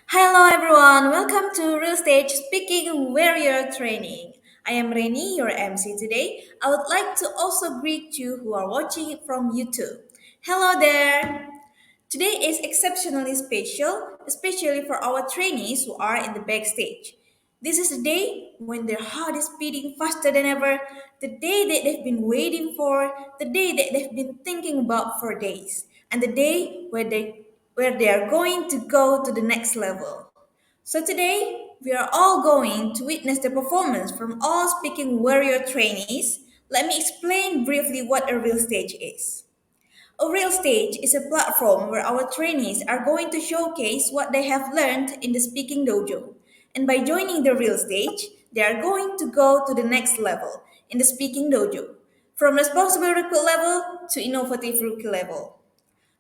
Hello everyone, welcome to Real Stage Speaking Warrior Training. I am Reni, your MC today. I would like to also greet you who are watching from YouTube. Hello there. Today is exceptionally special, especially for our trainees who are in the backstage. This is a day when their heart is beating faster than ever, the day that they've been waiting for, the day that they've been thinking about for days, and the day where they are going to go to the next level. So today, we are all going to witness the performance from all speaking warrior trainees. Let me explain briefly what a real stage is. A real stage is a platform where our trainees are going to showcase what they have learned in the speaking dojo. And by joining the real stage, they are going to go to the next level in the speaking dojo, from responsible recruit level to innovative rookie level.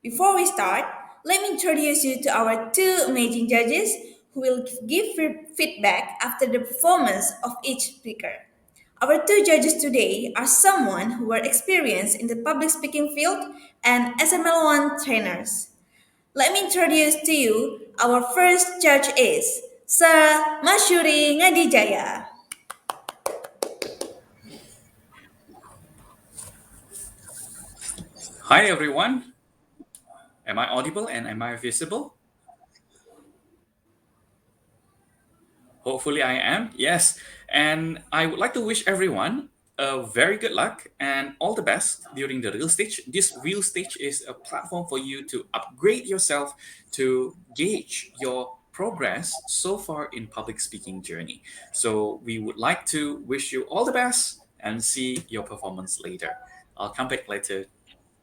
Before we start, let me introduce you to our two amazing judges who will give feedback after the performance of each speaker. Our two judges today are someone who are experienced in the public speaking field and SML1 trainers. Let me introduce to you our first judge is Sir Masyuri Ngadijaya. Hi everyone. Am I audible and am I visible? Hopefully I am. Yes. And I would like to wish everyone a very good luck and all the best during the real stage. This real stage is a platform for you to upgrade yourself to gauge your progress so far in public speaking journey. So we would like to wish you all the best and see your performance later. I'll come back later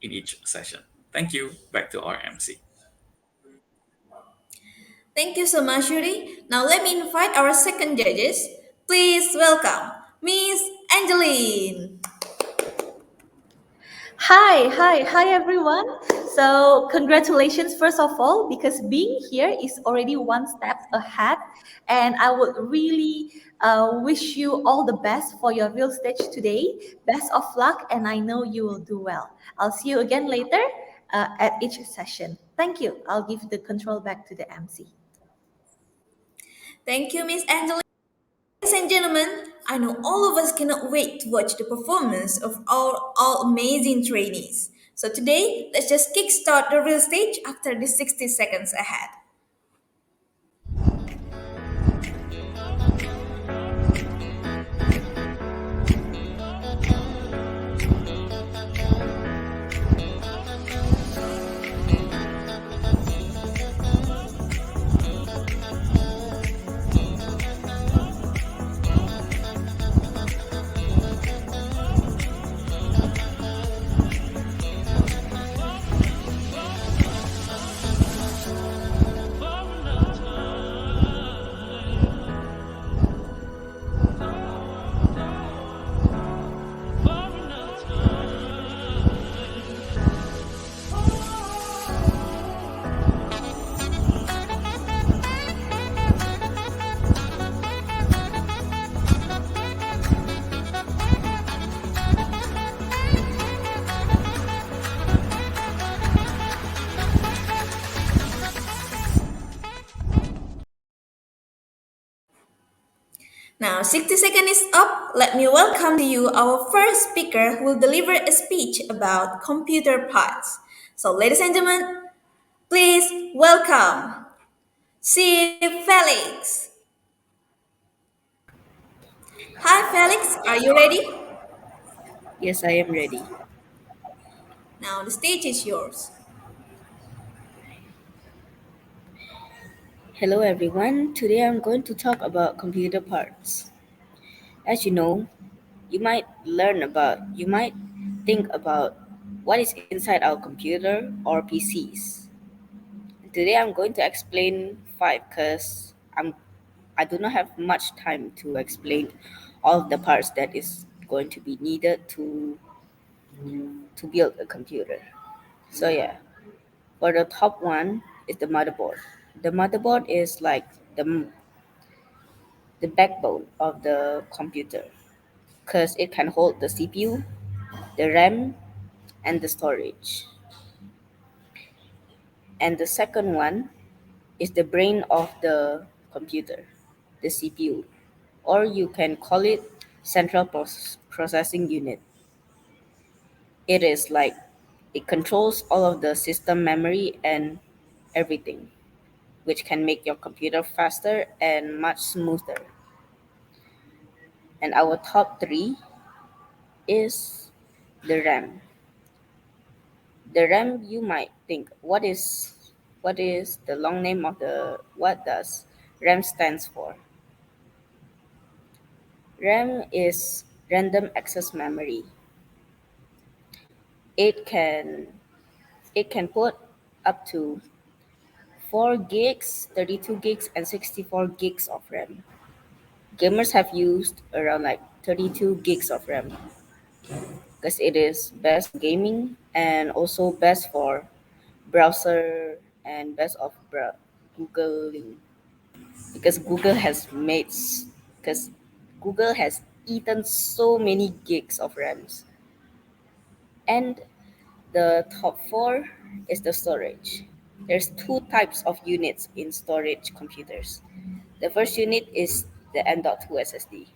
in each session. Thank you. Back to our MC. Thank you so much, Yuri. Now let me invite our second judges. Please welcome Miss Angeline. Hi everyone. So, congratulations first of all, because being here is already one step ahead, and I would really wish you all the best for your real stage today. Best of luck, and I know you will do well. I'll see you again later at each session. Thank you. I'll give the control back to the MC. Thank you, Miss Angeline. Ladies and gentlemen, I know all of us cannot wait to watch the performance of our all amazing trainees. So today, let's just kickstart the real stage after the 60 seconds ahead. Now, 60 seconds is up. Let me welcome to you our first speaker who will deliver a speech about computer parts. So, ladies and gentlemen, please welcome Sir Felix. Hi, Felix. Are you ready? Yes, I am ready. Now, the stage is yours. Hello, everyone. Today I'm going to talk about computer parts. As you know, you might think about what is inside our computer or PCs. Today I'm going to explain five because I do not have much time to explain all of the parts that is going to be needed to build a computer. So yeah, for the top one is the motherboard. The motherboard is like the backbone of the computer because it can hold the CPU, the RAM, and the storage. And the second one is the brain of the computer, the CPU, or you can call it central processing unit. It is like it controls all of the system memory and everything, which can make your computer faster and much smoother. And our top three is the RAM. The RAM, you might think, what is the long name of the what does RAM stands for? RAM is random access memory. It can it can put up to 4 gigs, 32 gigs, and 64 gigs of RAM. Gamers have used around like 32 gigs of RAM because it is best for gaming and also best for browser and best of Googling because because Google has eaten so many gigs of RAMs. And the top four is the storage. There's two types of units in storage computers. The first unit is the M.2 SSD.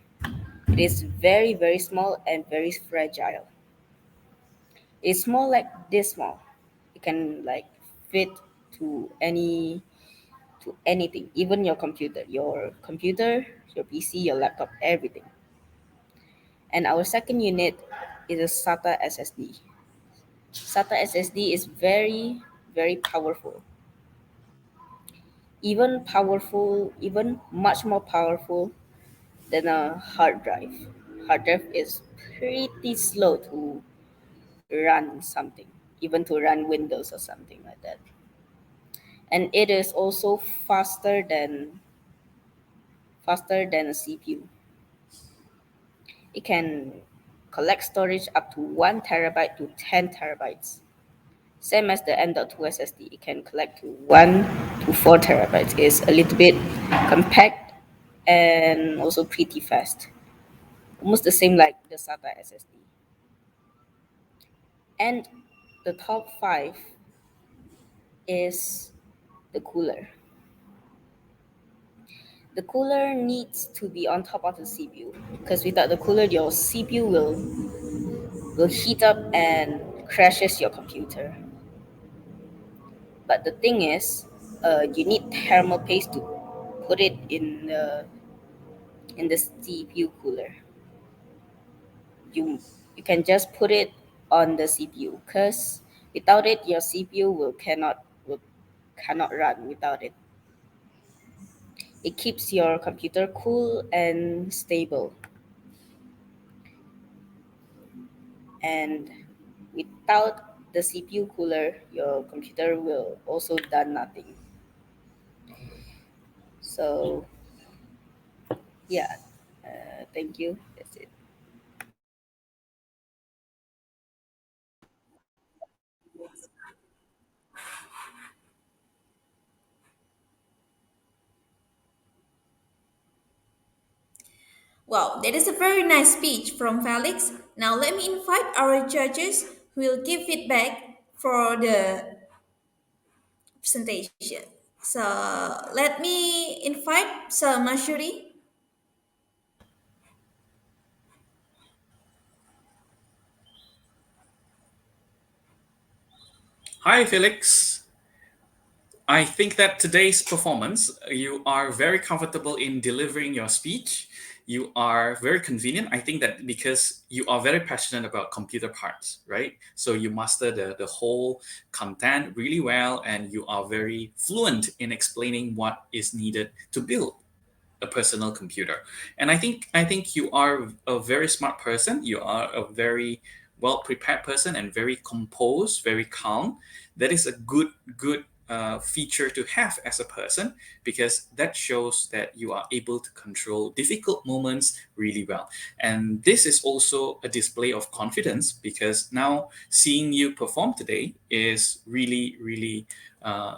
It is very, very small and very fragile. It's small like this small. It can like fit to anything, even your PC, your laptop, everything. And our second unit is a SATA SSD. SATA SSD is very, very powerful. Even much more powerful than a hard drive. Hard drive is pretty slow to run something, even to run Windows or something like that. And it is also faster than a CPU. It can collect storage up to 1 terabyte to 10 terabytes. Same as the M.2 SSD, it can collect to 1 to 4 terabytes. It's a little bit compact and also pretty fast. Almost the same like the SATA SSD. And the top 5 is the cooler. The cooler needs to be on top of the CPU because without the cooler, your CPU will heat up and crashes your computer. But the thing is, you need thermal paste to put it in the CPU cooler. You can just put it on the CPU because without it, your CPU will cannot run without it. It keeps your computer cool and stable. And without the CPU cooler, your computer will also done nothing. So yeah, thank you. That's it. Wow, that is a very nice speech from Felix. Now let me invite our judges who will give feedback for the presentation. So let me invite Salma Shuri. Hi, Felix. I think that today's performance, you are very comfortable in delivering your speech. You are very convenient. I think that because you are very passionate about computer parts, right? So you master the whole content really well, and you are very fluent in explaining what is needed to build a personal computer. And I think you are a very smart person. You are a very well prepared person and very composed, very calm. That is a good feature to have as a person, because that shows that you are able to control difficult moments really well. And this is also a display of confidence, because now seeing you perform today is really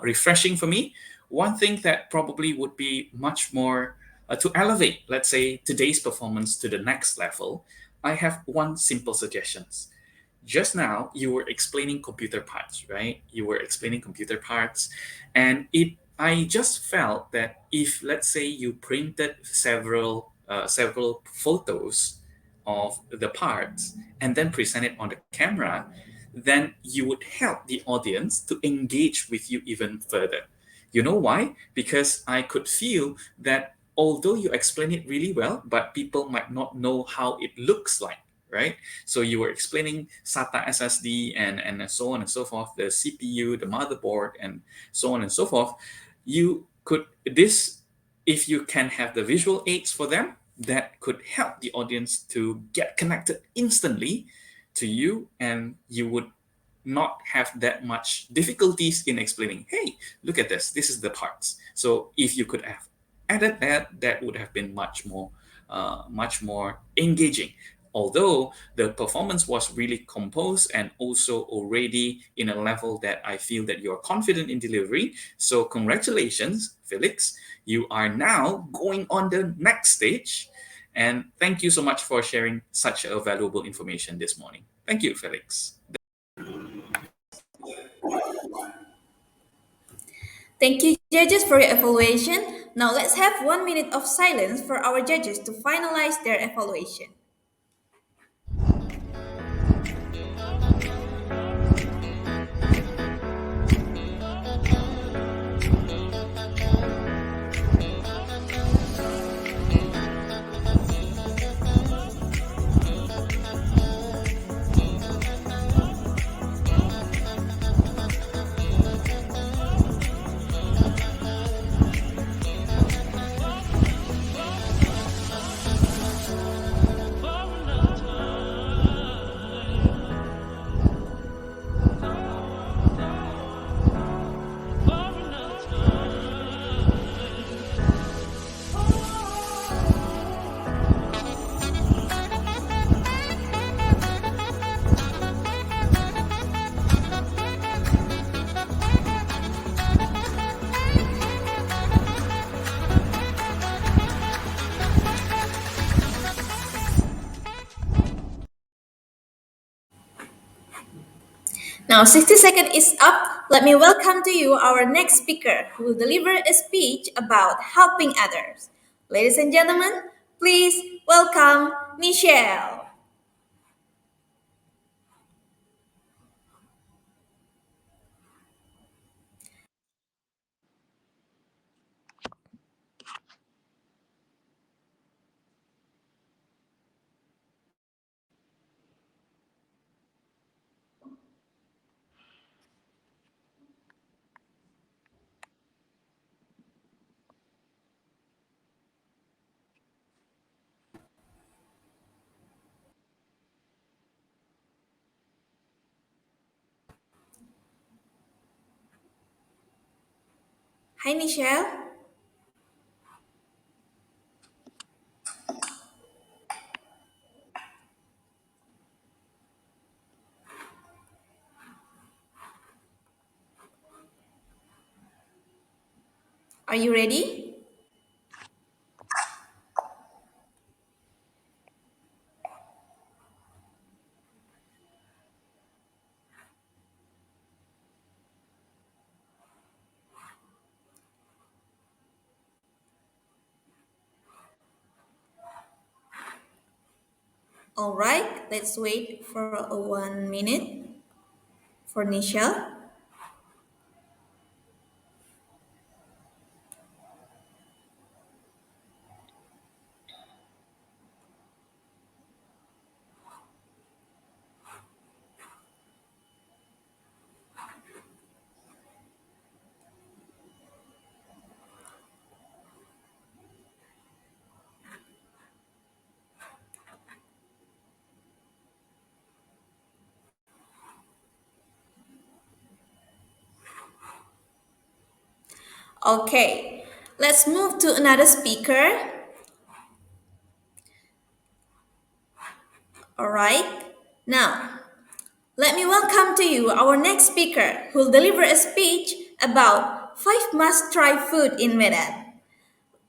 refreshing for me. One thing that probably would be much more to elevate, let's say, today's performance to the next level, I have one simple suggestion. Just now, you were explaining computer parts, right? You were explaining computer parts, and it I just felt that if, let's say, you printed several photos of the parts and then present it on the camera, then you would help the audience to engage with you even further. You know why? Because I could feel that although you explain it really well, but people might not know how it looks like, right? So you were explaining SATA SSD and so on and so forth, the CPU, the motherboard, and so on and so forth. You could this If you can have the visual aids for them, that could help the audience to get connected instantly to you, and you would not have that much difficulties in explaining, hey, look at this is the parts. So if you could have added that, that would have been much more engaging. Although the performance was really composed and also already in a level that I feel that you're confident in delivery. So congratulations, Felix. You are now going on the next stage. And thank you so much for sharing such a valuable information this morning. Thank you, Felix. Thank you, judges, for your evaluation. Now let's have 1 minute of silence for our judges to finalize their evaluation. Now, 60 seconds is up. Let me welcome to you our next speaker who will deliver a speech about helping others. Ladies and gentlemen, please welcome Michelle. Hi, Michelle. Are you ready? All right, let's wait for 1 minute for Michelle. Okay, let's move to another speaker. All right, now let me welcome to you our next speaker who will deliver a speech about 5 must-try food in Medan.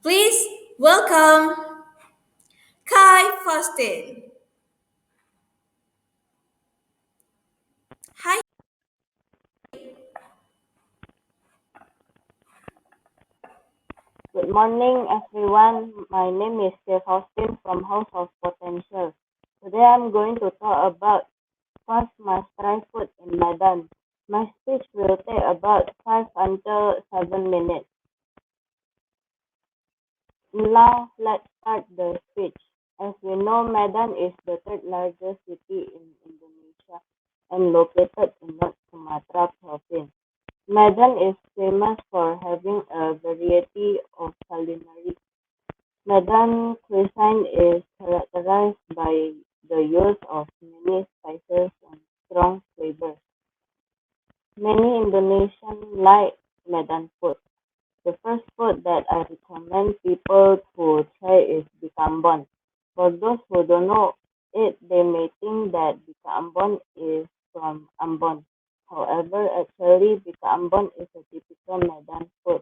Please welcome Kai Faustin. Hi. Good morning, everyone. My name is Chef Austin from House of Potential. Today I'm going to talk about first must try food in Medan. My speech will take about 5 until 7 minutes. Now let's start the speech. As we know, Medan is the third largest city in Indonesia and located in North Sumatra province. Medan is famous for having a variety of culinary. Medan cuisine is characterized by the use of many spices and strong flavors. Many Indonesians like Medan food. The first food that I recommend people to try is bikambon. For those who don't know it, they may think that bikambon is from Ambon. However, actually, bikambon is a typical Medan food.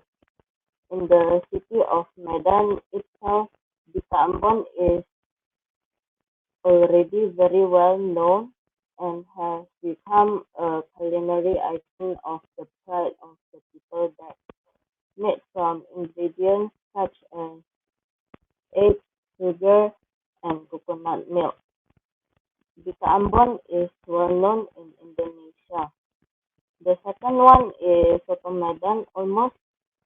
In the city of Medan itself, bikambon is already very well known and has become a culinary icon of the pride of the people that made from ingredients such as eggs, sugar, and coconut milk. Bika Ambon is well known in Indonesia. The second one is Soto Medan. Almost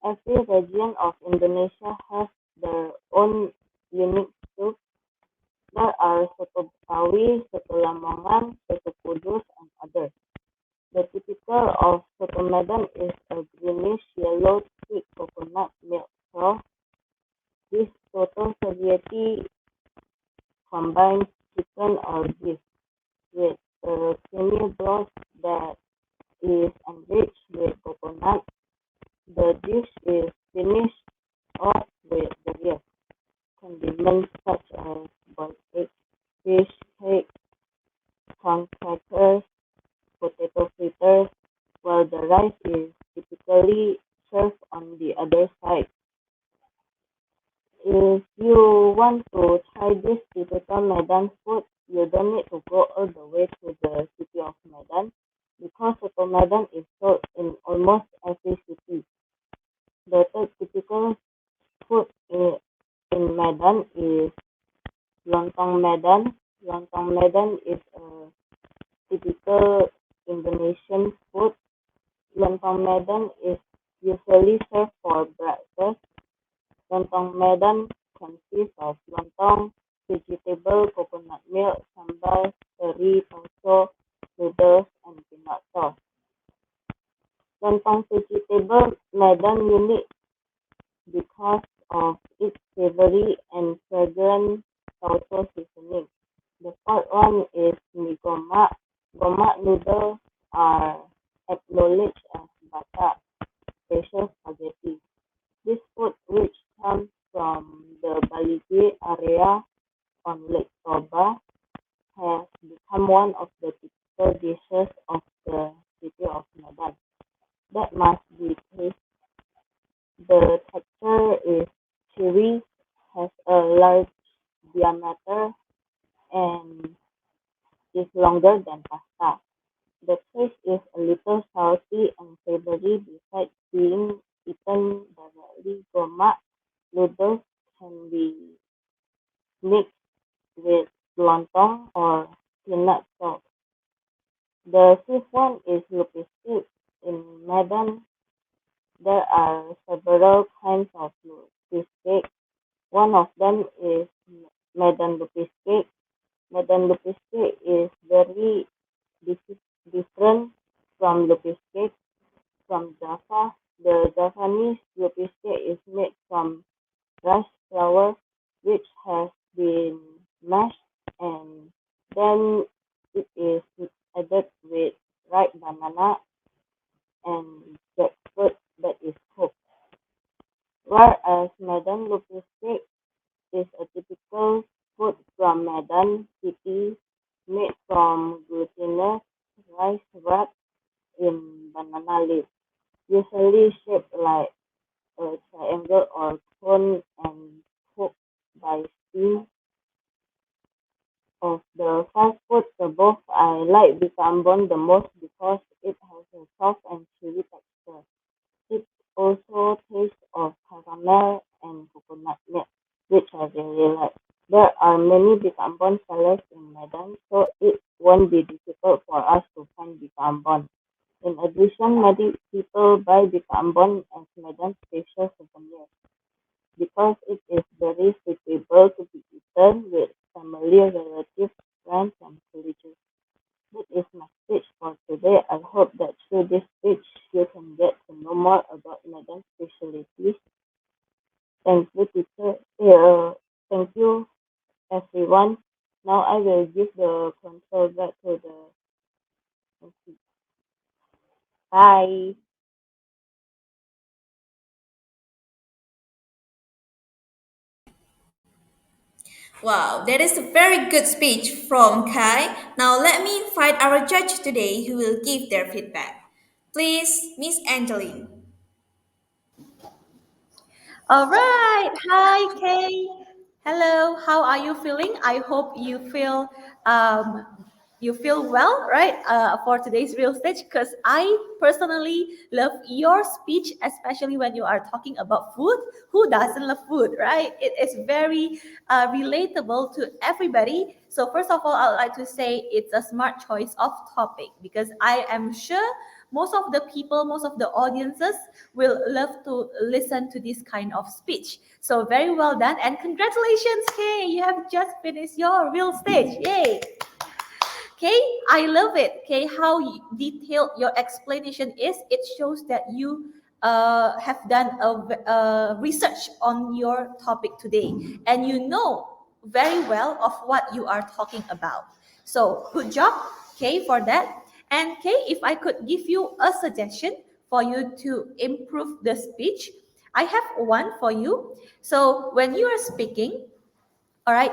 every region of Indonesia has their own unique soup. There are Soto Betawi, Soto Lamongan, Soto Kudus, and others. The typical of Soto Medan is a greenish yellow thick coconut milk sauce. This soto spaghetti combines chicken or beef with a creamy broth that is enriched with coconut. The dish is finished off with various condiments such as boiled egg, fish cake, corn crackers, potato fritters, while the rice is typically served on the other side. If you want to try this typical Medan food, you don't need to go all the way to the city of Medan because Soto Medan is sold in almost every city. The third typical food in Medan is lontong Medan. Lontong Medan is a typical Indonesian food. Lontong Medan is usually served for breakfast. Lontong Medan consists of lontong, vegetable, coconut milk, sambal, teri, tauco, noodles, and peanut sauce. Lontong vegetable Medan unique because of its savory and fragrant tauco seasoning. The fourth one is mie gomak. Gomak noodles are acknowledged as batak, special spaghetti. This food, which comes from the Balige area on Lake Toba, has become one of the typical dishes of the city of Medan. That must be tasted. The texture is chewy, has a large diameter, and is longer than pasta. The taste is a little salty and savory. Besides being eaten directly, gomak noodles can be mixed with lontong or peanut sauce. The fifth one is lupis cake. In Medan, there are several kinds of lupis cake. One of them is Medan lupis cake. Medan lupis cake is very different from lupis cake from Java. The Javanese lupis cake is made from rice flour, which has been mashed, and then it is added with ripe banana and jackfruit that is cooked. Whereas Medan lupis cake is a typical food from Medan city made from glutinous rice wrapped in banana leaf, usually shaped like a triangle or cone and cooked by steam. Of the fast food above, I like Bicambon the most because it has a soft and chewy texture. It also tastes of caramel and they realize. There are many Bikambon sellers in Medan, so it won't be difficult for us to find Bikambon. In addition, many people buy Bikambon as Medan special souvenir because it is very suitable to be eaten with family, relatives, friends, and colleagues. That is my speech for today. I hope that through this speech you can get to know more about Medan specialties. Thank you, teacher. Thank you, everyone. Now I will give the control back to the MC. Bye. Wow, that is a very good speech from Kai. Now let me invite our judge today who will give their feedback. Please, Miss Angeline. All right. Hi, Kay. Hello. How are you feeling? I hope um, you feel well, right? For today's real stage, because I personally love your speech, especially when you are talking about food. Who doesn't love food, right? It is very relatable to everybody. So first of all, I'd like to say it's a smart choice of topic because I am sure most of the people, most of the audiences will love to listen to this kind of speech. So very well done and congratulations, Kay. You have just finished your real stage. Yay. Okay, I love it. Okay, how detailed your explanation is. It shows that you have done a research on your topic today, and you know very well of what you are talking about. So good job, Kay, for that. And Kay, if I could give you a suggestion for you to improve the speech, I have one for you. So when you are speaking, all right,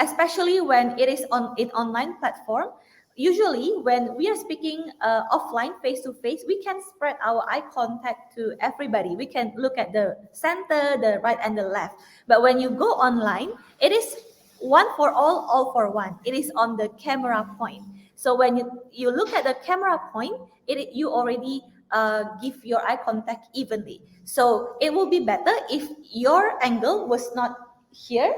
especially when it is on an online platform, usually when we are speaking offline face to face, we can spread our eye contact to everybody. We can look at the center, the right and the left. But when you go online, it is one for all for one. It is on the camera point. So when you look at the camera point, you already give your eye contact evenly. So it will be better if your angle was not here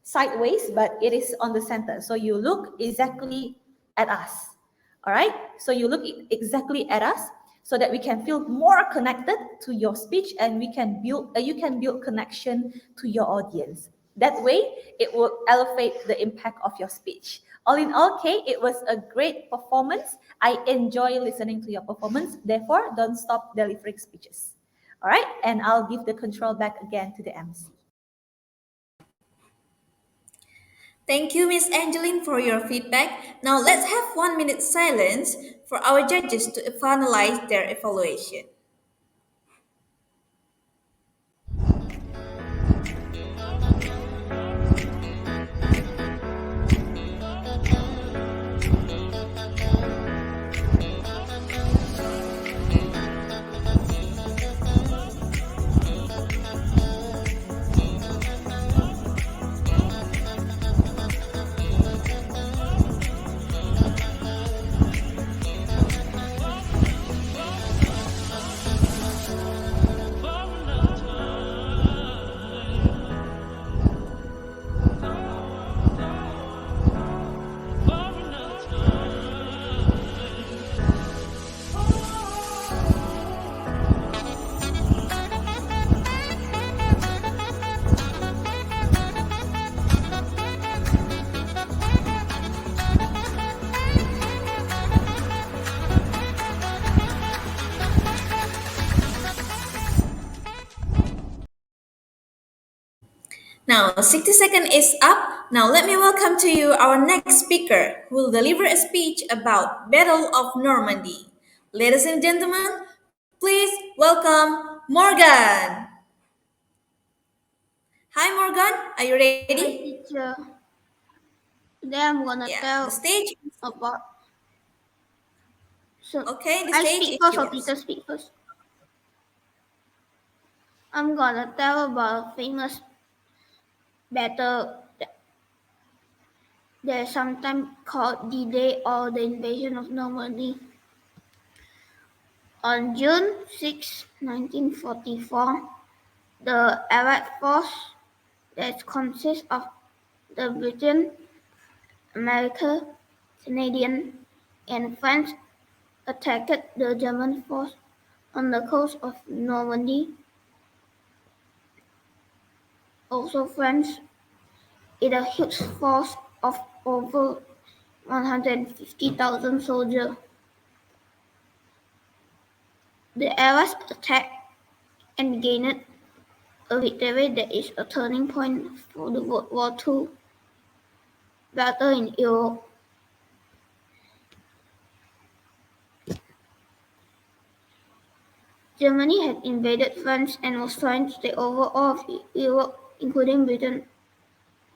sideways, but it is on the center. So you look exactly at us. All right. So you look exactly at us so that we can feel more connected to your speech and you can build connection to your audience. That way, it will elevate the impact of your speech. All in all, Kay, it was a great performance. I enjoy listening to your performance. Therefore, don't stop delivering speeches. All right, and I'll give the control back again to the MC. Thank you, Miss Angeline, for your feedback. Now let's have 1 minute silence for our judges to finalize their evaluation. Now, 60 seconds is up. Now, let me welcome to you our next speaker who will deliver a speech about Battle of Normandy. Ladies and gentlemen, please welcome Morgan. Hi, Morgan. Are you Hi, ready? teacher. Today I'm gonna Yeah, the tell stage. about. So Okay, the I stage speak is first or yours. teacher speak first. I'm gonna tell about a famous battle that is sometimes called D-Day or the invasion of Normandy. On June 6, 1944, the Allied force that consists of the Britain, America, Canadian, and France attacked the German force on the coast of Normandy. Also, France, with a huge force of over 150,000 soldiers. The Allies attacked and gained a victory that is a turning point for the World War II battle in Europe. Germany had invaded France and was trying to take over all of Europe, including Britain.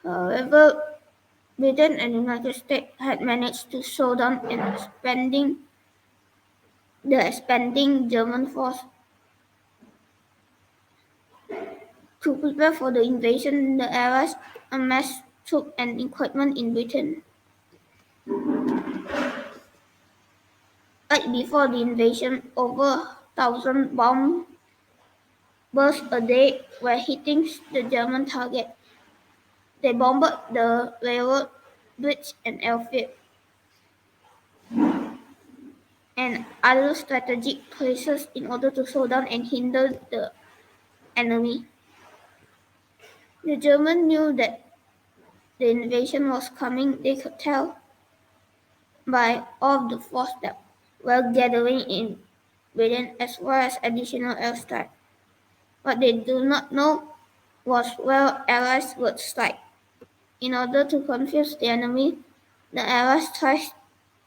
However, Britain and the United States had managed to slow down the expanding German force. To prepare for the invasion, the Allies amassed troops and equipment in Britain. Right before the invasion, over 1,000 bombs burst a day were hitting the German target. They bombed the railroad, bridge and airfield, and other strategic places in order to slow down and hinder the enemy. The Germans knew that the invasion was coming. They could tell by all the force that were gathering in Britain as well as additional airstrike. What they do not know was where Allies would strike. In order to confuse the enemy, the Allies tried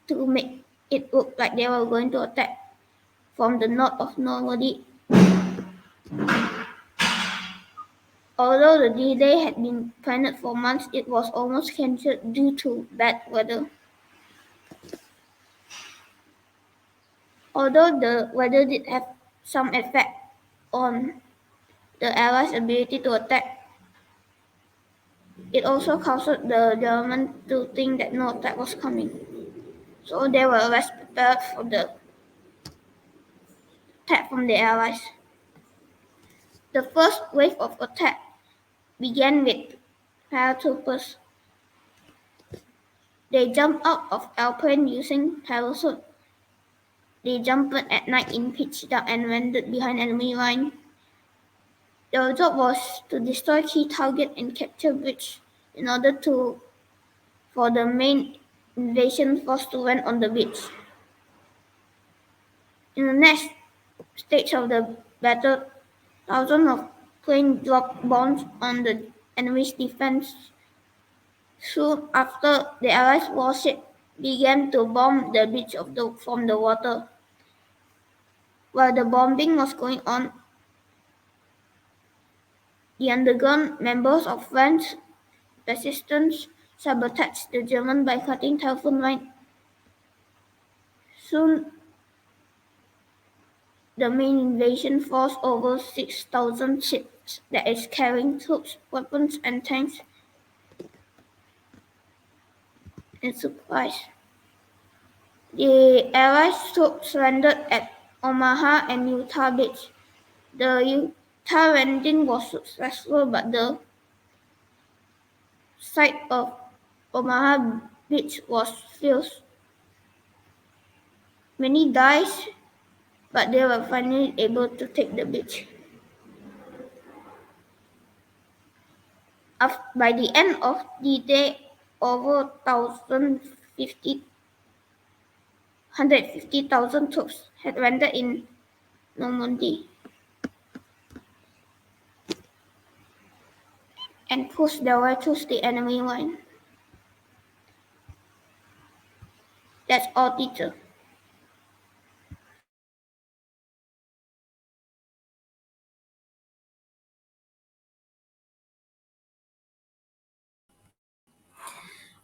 to make it look like they were going to attack from the north of Normandy. Although the D-Day had been planned for months, it was almost cancelled due to bad weather. Although the weather did have some effect on the Allies' ability to attack, it also caused the Germans to think that no attack was coming. So they were less prepared for the attack from the Allies. The first wave of attack began with paratroopers. They jumped out of airplanes using parachute. They jumped at night in pitch dark and landed behind enemy line. Their job was to destroy key targets and capture bridges in order for the main invasion force to land on the beach. In the next stage of the battle, thousands of planes dropped bombs on the enemy's defense. Soon after, the Allies' warships began to bomb the beach from the water. While the bombing was going on, the underground members of French resistance sabotaged the Germans by cutting telephone lines. Soon, the main invasion force, over 6,000 ships that is carrying troops, weapons, and tanks and supplies. The Allies' troops landed at Omaha and Utah Beach. The Utah landing was successful, but the site of Omaha Beach was filled. Many died, but they were finally able to take the beach. By the end of the day, over 150,000 troops had landed in Normandy and pushed their way through the enemy line. That's all, teacher.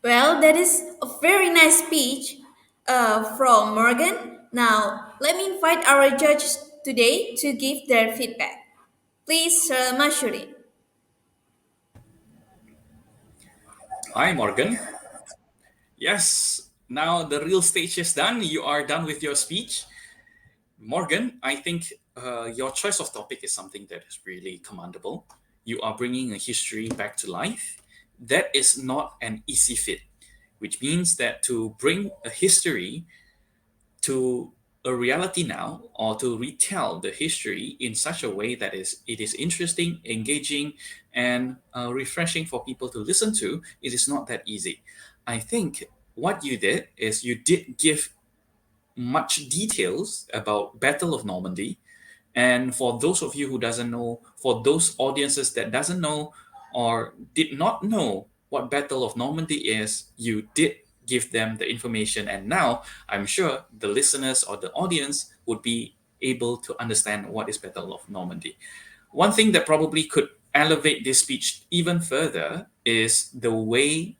Well, that is a very nice speech from Morgan. Now, let me invite our judges today to give their feedback. Please, Mashuri. Hi, Morgan. Yes, now the real stage is done. You are done with your speech. Morgan, I think your choice of topic is something that is really commendable. you are bringing a history back to life, that is not an easy fit, which means that to bring a history to a reality now, or to retell the history in such a way that it is interesting, engaging, and refreshing for people to listen to, it is not that easy. I think what you did is you did give much details about Battle of Normandy. And for those of you who doesn't know, for those audiences that doesn't know or did not know what Battle of Normandy is, you did give them the information. And now I'm sure the listeners or the audience would be able to understand what is Battle of Normandy. One thing that probably could elevate this speech even further is the way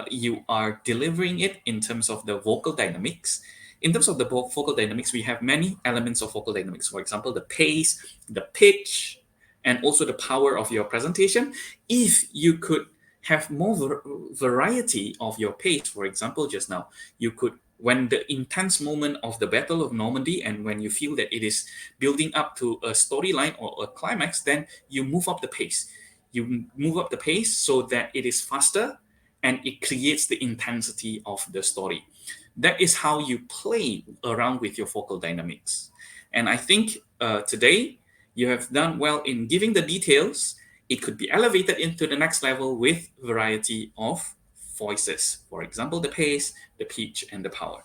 you are delivering it in terms of the vocal dynamics. In terms of the vocal dynamics, we have many elements of vocal dynamics. For example, the pace, the pitch, and also the power of your presentation. If you could have more variety of your pace, for example, just now, you could, when the intense moment of the Battle of Normandy and when you feel that it is building up to a storyline or a climax, then you move up the pace. You move up the pace so that it is faster and it creates the intensity of the story. That is how you play around with your vocal dynamics. And I think today you have done well in giving the details. It could be elevated into the next level with variety of voices. For example, the pace, the pitch, and the power.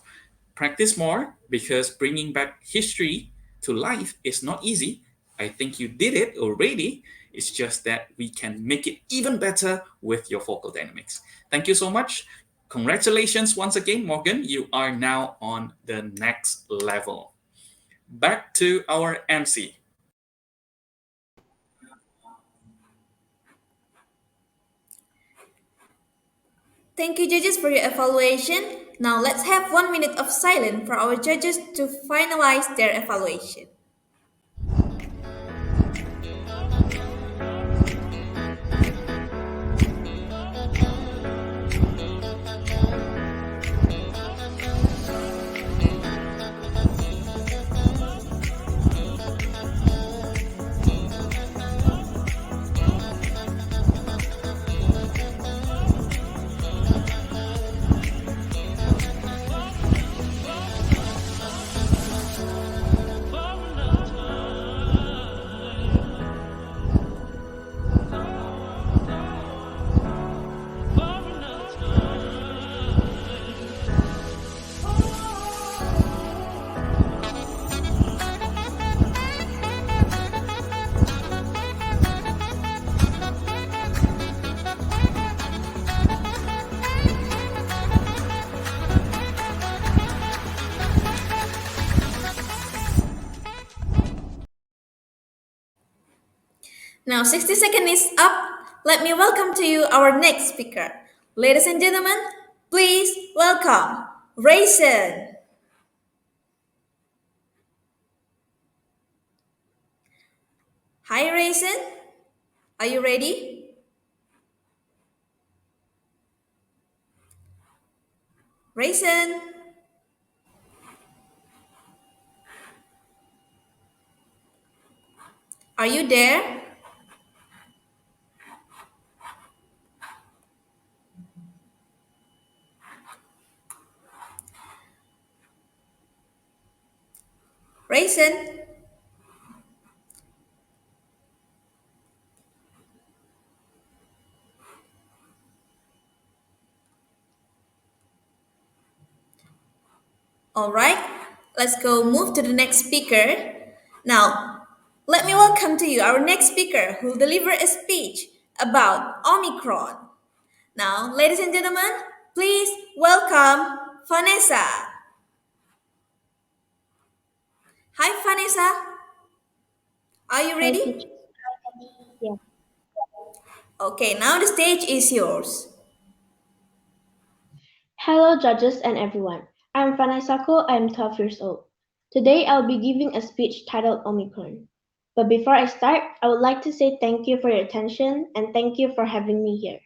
Practice more, because bringing back history to life is not easy. I think you did it already. It's just that we can make it even better with your vocal dynamics. Thank you so much. Congratulations once again, Morgan. You are now on the next level. Back to our MC. Thank you, judges, for your evaluation. Now let's have 1 minute of silence for our judges to finalize their evaluation. Now 60 seconds is up. Let me welcome to you our next speaker. Ladies and gentlemen, please welcome Raisin. Hi Raisin, are you ready? Raisin, are you there? Raisin, all right, let's go move to the next speaker. Now, let me welcome to you our next speaker who will deliver a speech about Omicron. Now, ladies and gentlemen, please welcome Vanessa. Hi, Vanessa. Are you Hi, ready? teacher. Yeah. Okay, now the stage is yours. Hello, judges and everyone. I'm Vanessa. I'm 12 years old. Today, I'll be giving a speech titled Omicron. But before I start, I would like to say thank you for your attention and thank you for having me here.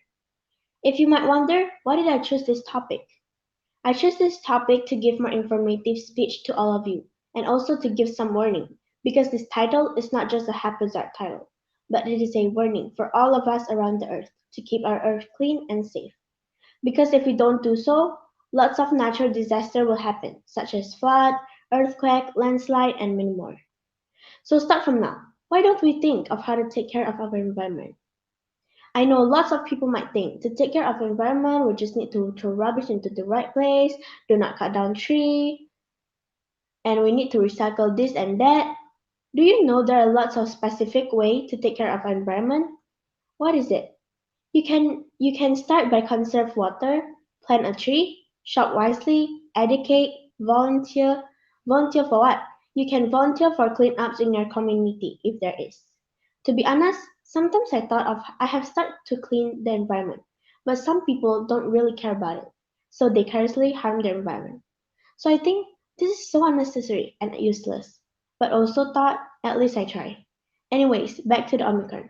If you might wonder, why did I choose this topic? I chose this topic to give more informative speech to all of you and also to give some warning because this title is not just a haphazard title. but it is a warning for all of us around the earth to keep our earth clean and safe. Because if we don't do so, lots of natural disaster will happen, such as flood, earthquake, landslide, and many more. So start from now. Why don't we think of how to take care of our environment? I know lots of people might think to take care of the environment, we just need to throw rubbish into the right place, do not cut down tree, and we need to recycle this and that. Do you know there are lots of specific way to take care of our environment? What is it? You can start by conserve water, plant a tree, shop wisely, educate, volunteer. Volunteer for what? You can volunteer for cleanups in your community if there is. To be honest, sometimes I have started to clean the environment, but some people don't really care about it, so they carelessly harm the environment. So I think this is so unnecessary and useless, but also thought at least I try. Anyways, back to the Omicron.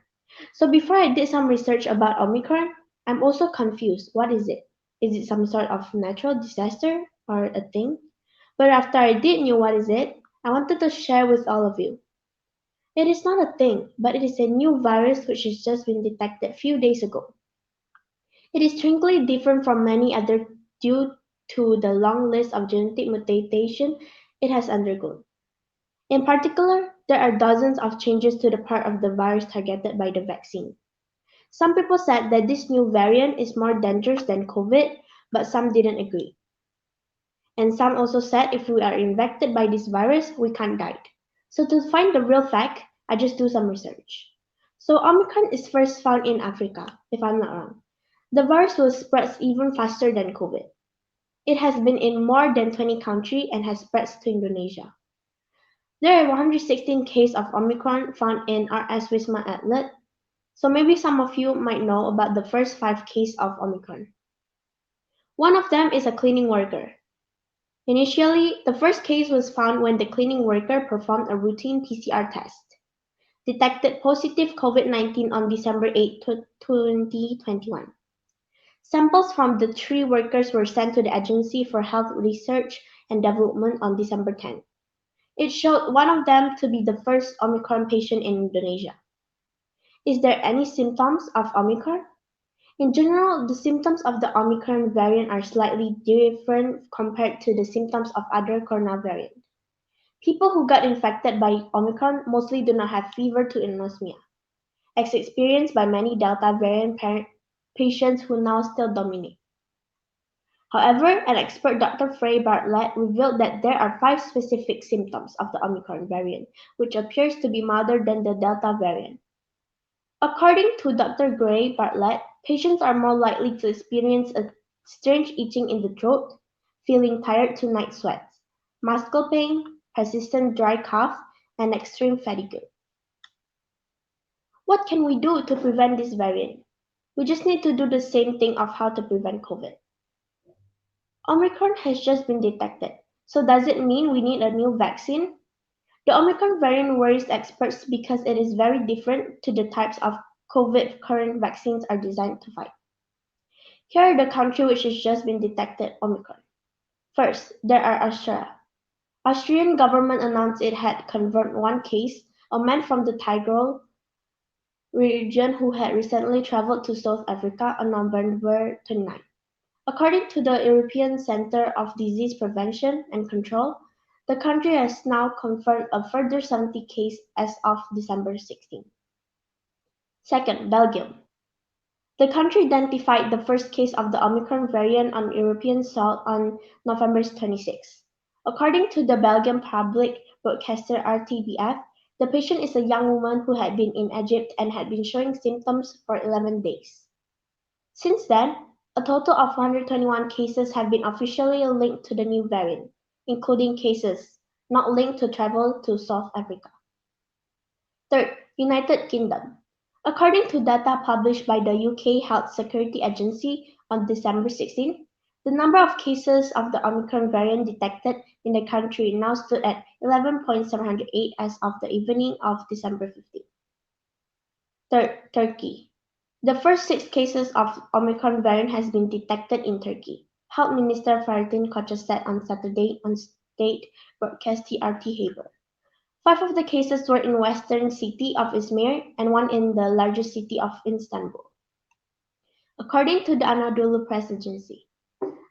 So before I did some research about Omicron, I'm also confused. What is it? Is it some sort of natural disaster or a thing? But after I did knew what is it, I wanted to share with all of you. It is not a thing, but it is a new virus which has just been detected few days ago. It is strangely different from many other due to the long list of genetic mutation it has undergone. In particular, there are dozens of changes to the part of the virus targeted by the vaccine. Some people said that this new variant is more dangerous than COVID, but some didn't agree. And some also said if we are infected by this virus, we can't die. So to find the real fact, I just do some research. So Omicron is first found in Africa, if I'm not wrong. The virus will spread even faster than COVID. It has been in more than 20 countries and has spread to Indonesia. There are 116 cases of Omicron found in RS Wisma Atlet, so maybe some of you might know about the first 5 cases of Omicron. One of them is a cleaning worker. Initially, the first case was found when the cleaning worker performed a routine PCR test, detected positive COVID-19 on December 8, 2021. Samples from the 3 workers were sent to the Agency for Health Research and Development on December 10. It showed one of them to be the first Omicron patient in Indonesia. Is there any symptoms of Omicron? In general, the symptoms of the Omicron variant are slightly different compared to the symptoms of other corona variants. People who got infected by Omicron mostly do not have fever to anosmia, as experienced by many Delta variant patients who now still dominate. However, an expert Dr. Frey Bartlett revealed that there are 5 specific symptoms of the Omicron variant, which appears to be milder than the Delta variant. According to Dr. Gray Bartlett, patients are more likely to experience a strange itching in the throat, feeling tired to night sweats, muscle pain, persistent dry cough, and extreme fatigue. What can we do to prevent this variant? We just need to do the same thing of how to prevent COVID. Omicron has just been detected, so does it mean we need a new vaccine? The Omicron variant worries experts because it is very different to the types of COVID current vaccines are designed to fight. Here are the countries which has just been detected Omicron. First, there are Austria. Austrian government announced it had confirmed 1 case, a man from the Tyrol region who had recently traveled to South Africa on November 29. According to the European Centre of Disease Prevention and Control, the country has now confirmed a further 70 cases as of December 16. Second, Belgium. The country identified the first case of the Omicron variant on European soil on November 26. According to the Belgian public broadcaster RTBF, the patient is a young woman who had been in Egypt and had been showing symptoms for 11 days. Since then, a total of 121 cases have been officially linked to the new variant, including cases not linked to travel to South Africa. Third, United Kingdom. According to data published by the UK Health Security Agency on December 16, the number of cases of the Omicron variant detected in the country now stood at 11,708 as of the evening of December 15. Third, Turkey. The first 6 cases of Omicron variant has been detected in Turkey, Health Minister Fahrettin Koca said on Saturday on state broadcast TRT Haber. Five of the cases were in western city of Izmir and one in the largest city of Istanbul, according to the Anadolu Press Agency.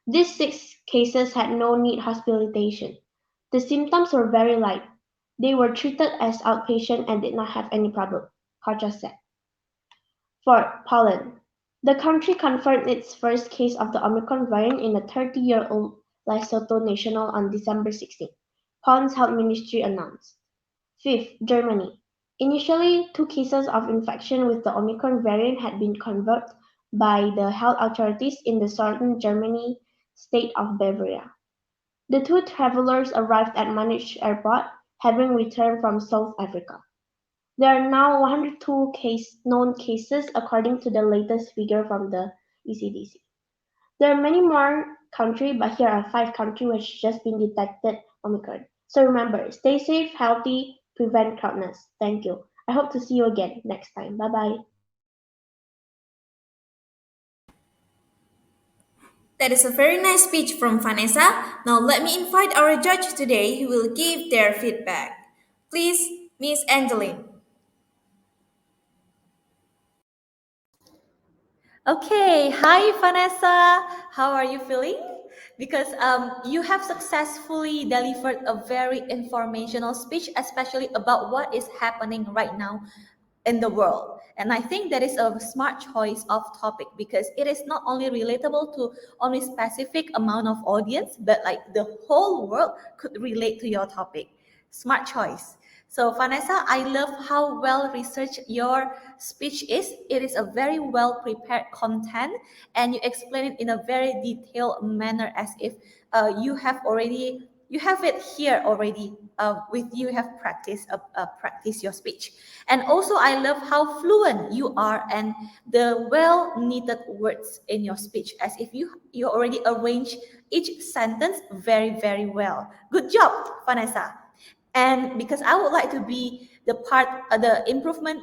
These six cases had no need hospitalization. The symptoms were very light. They were treated as outpatient and did not have any problem, Kocha said. 4. Poland. The country confirmed its first case of the Omicron variant in a 30-year-old Lesotho national on December 16, Poland's health ministry announced. 5th, Germany. Initially, two cases of infection with the Omicron variant had been confirmed by the health authorities in the southern Germany state of Bavaria. The two travelers arrived at Munich airport, having returned from South Africa. There are now 102 known cases according to the latest figure from the ECDC. There are many more countries, but here are 5 countries which just been detected Omicron. So remember, stay safe, healthy, prevent crowdness. Thank you. I hope to see you again next time. Bye bye. That is a very nice speech from Vanessa. Now let me invite our judge today who will give their feedback. Please, Miss Angeline. Okay, hi Vanessa. How are you feeling? Because you have successfully delivered a very informational speech, especially about what is happening right now in the world. And I think that is a smart choice of topic because it is not only relatable to only specific amount of audience, but like the whole world could relate to your topic. Smart choice. So Vanessa, I love how well researched your speech is. It is a very well prepared content and you explain it in a very detailed manner as if you have it here already with you have practiced your speech. And also I love how fluent you are and the well knitted words in your speech as if you already arrange each sentence very well. Good job, Vanessa. And because I would like to be the improvement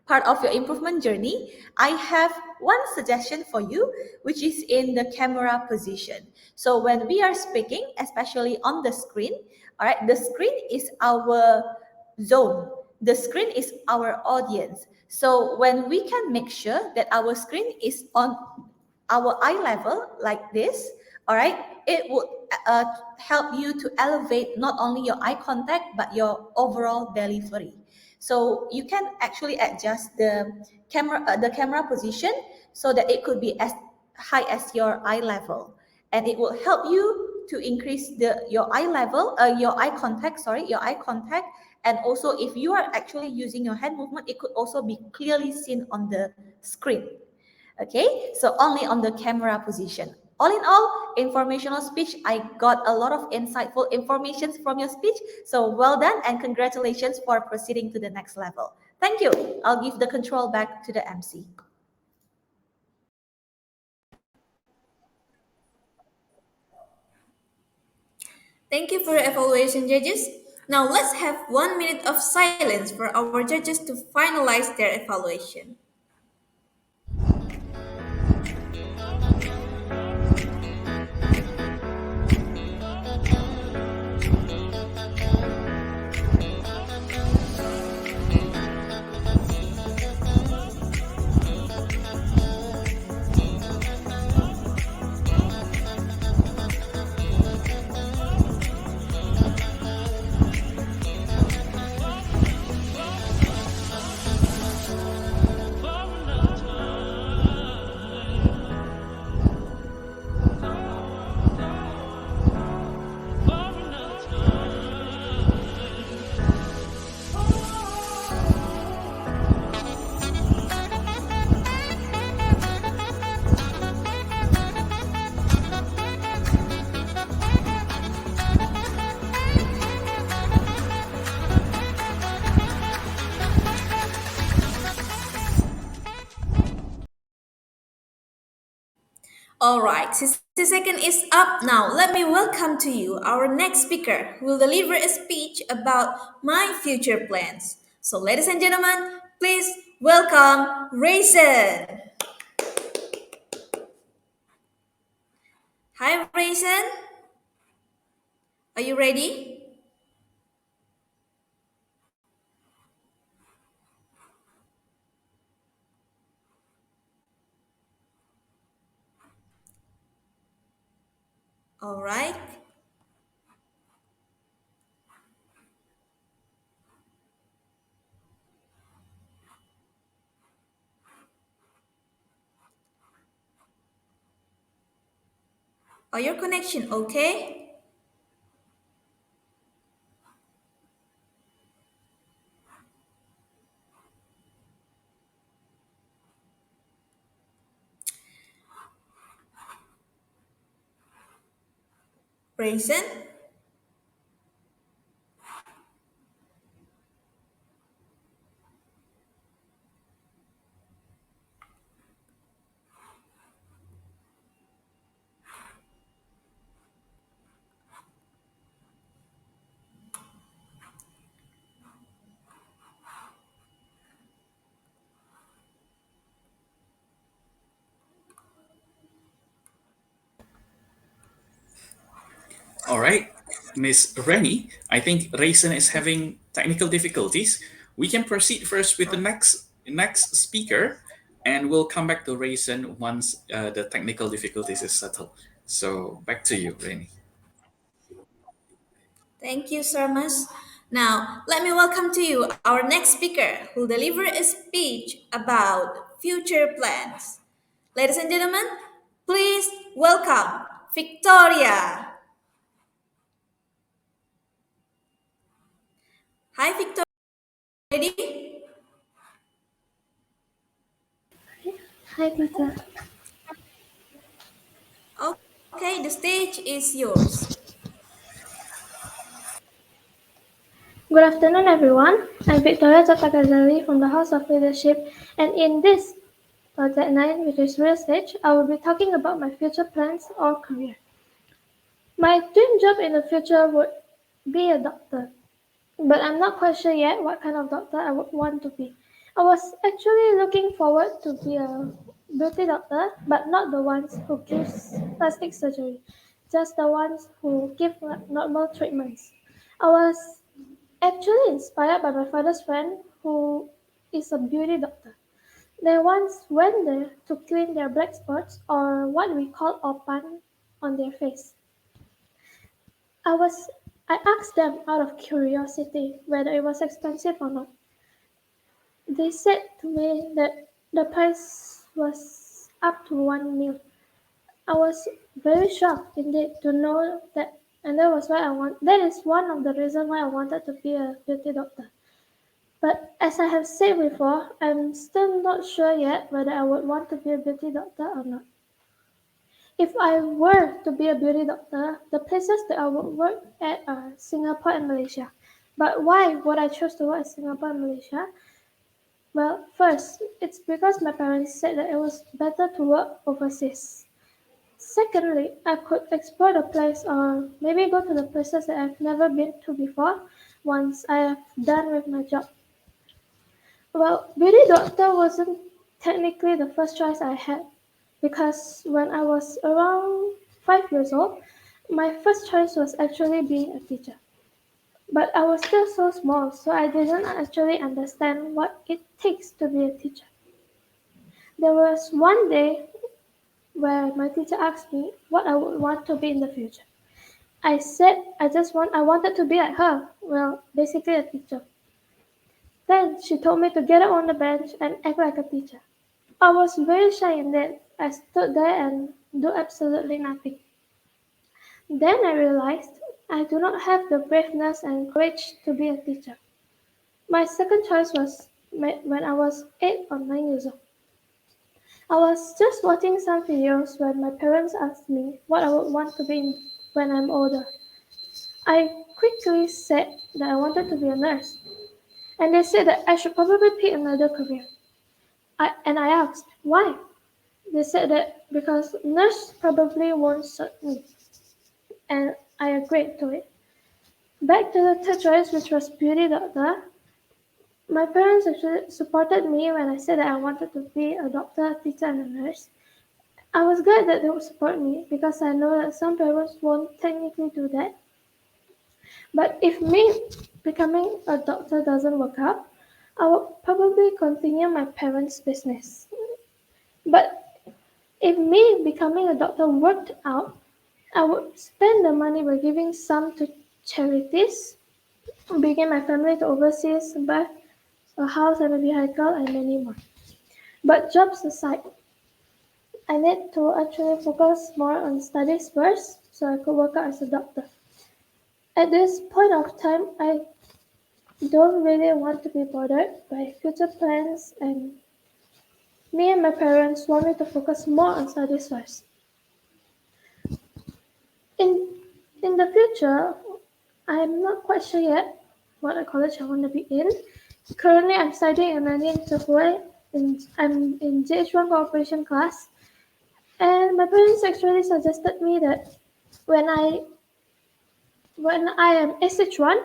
part of your improvement journey, I have one suggestion for you, which is in the camera position. So when we are speaking, especially on the screen, all right, the screen is our zone. The screen is our audience. So when we can make sure that our screen is on our eye level like this, all right, it would help you to elevate not only your eye contact but your overall delivery. So you can actually adjust the camera position so that it could be as high as your eye level, and it will help you to increase your eye level, your eye contact, and also if you are actually using your hand movement, it could also be clearly seen on the screen. Okay, so only on the camera position. All in all, informational speech, I got a lot of insightful information from your speech. So well done and congratulations for proceeding to the next level. Thank you. I'll give the control back to the MC. Thank you for your evaluation, judges. Now let's have 1 minute of silence for our judges to finalize their evaluation. All right, 60 seconds is up now. Let me welcome to you our next speaker who will deliver a speech about my future plans. So, ladies and gentlemen, please welcome Raisin. Hi, Raisin. Are you ready? All right. Are your connection okay? Raisin? All right, Miss Rennie, I think Raisin is having technical difficulties. We can proceed first with the next speaker, and we'll come back to Raisin once the technical difficulties is settled. So back to you, Rennie. Thank you, Sarmas. Now, let me welcome to you our next speaker who will deliver a speech about future plans. Ladies and gentlemen, please welcome Victoria. Hi, Victoria. Ready? Hi, Peter. Okay, the stage is yours. Good afternoon, everyone. I'm Victoria Zatakazali from the House of Leadership, and in this tagline, which is real stage, I will be talking about my future plans or career. My dream job in the future would be a doctor, but I'm not quite sure yet what kind of doctor I would want to be. I was actually looking forward to be a beauty doctor, but not the ones who gives plastic surgery, just the ones who give normal treatments. I was actually inspired by my father's friend who is a beauty doctor. They once went there to clean their black spots or what we call opan on their face. I was I asked them out of curiosity whether it was expensive or not. They said to me that the price was up to 1 meal. I was very shocked indeed to know that, and that is one of the reasons why I wanted to be a beauty doctor. But as I have said before, I'm still not sure yet whether I would want to be a beauty doctor or not. If I were to be a beauty doctor, the places that I would work at are Singapore and Malaysia. But why would I choose to work in Singapore and Malaysia? Well, first, it's because my parents said that it was better to work overseas. Secondly, I could explore the place or maybe go to the places that I've never been to before once I have done with my job. Well, beauty doctor wasn't technically the first choice I had because when I was around 5 years old, my first choice was actually being a teacher. But I was still so small, so I didn't actually understand what it takes to be a teacher. There was one day where my teacher asked me what I would want to be in the future. I said I wanted to be like her, well, basically a teacher. Then she told me to get up on the bench and act like a teacher. I was very shy in that I stood there and do absolutely nothing. Then I realized I do not have the braveness and courage to be a teacher. My second choice was when I was 8 or 9 years old. I was just watching some videos when my parents asked me what I would want to be when I'm older. I quickly said that I wanted to be a nurse, and they said that I should probably pick another career. I asked, why? They said that because nurse probably won't suit me, and I agreed to it. Back to the third choice, which was beauty doctor. My parents actually supported me when I said that I wanted to be a doctor, teacher, and a nurse. I was glad that they would support me because I know that some parents won't technically do that. But if me becoming a doctor doesn't work out, I would probably continue my parents' business. But if me becoming a doctor worked out, I would spend the money by giving some to charities, bringing my family to overseas, buy a house and a vehicle, and many more. But jobs aside, I need to actually focus more on studies first so I could work out as a doctor. At this point of time, I don't really want to be bothered by future plans, and me and my parents want me to focus more on studies first. In in the future, I'm not quite sure yet what college I want to be in. Currently, I'm studying in Mandarin Tokyo. I'm in JH1 cooperation class, and my parents actually suggested me that when I when I am SH1,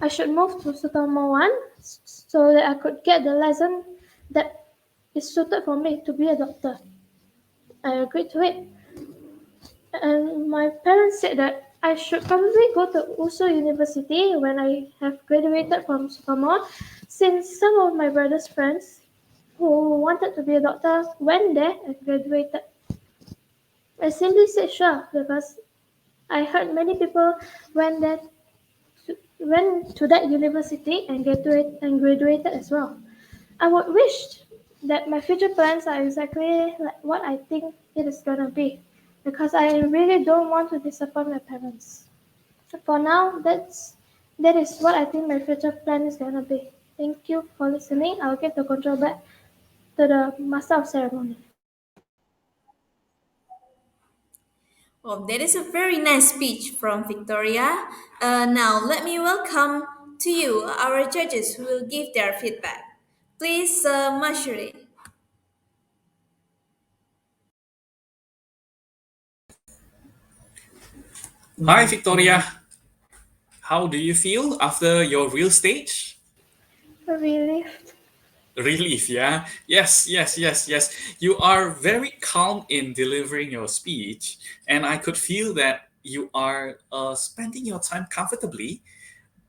I should move to Sutomo 1 so that I could get the lesson that is suited for me to be a doctor. I agreed to it. And my parents said that I should probably go to Usu University when I have graduated from Sutomo, since some of my brother's friends who wanted to be a doctor went there and graduated. I simply said sure because I heard many people went there went to that university and graduated as well. I would wish that my future plans are exactly like what I think it is gonna be, because I really don't want to disappoint my parents. For now, that is what I think my future plan is gonna be. Thank you for listening. I'll give the control back to the master of ceremony. Well, that is a very nice speech from Victoria. Now, let me welcome to you our judges who will give their feedback. Please, Mashuri. Hi, Victoria. How do you feel after your real stage? Relieved. Relief, yeah? Yes. You are very calm in delivering your speech, and I could feel that you are spending your time comfortably,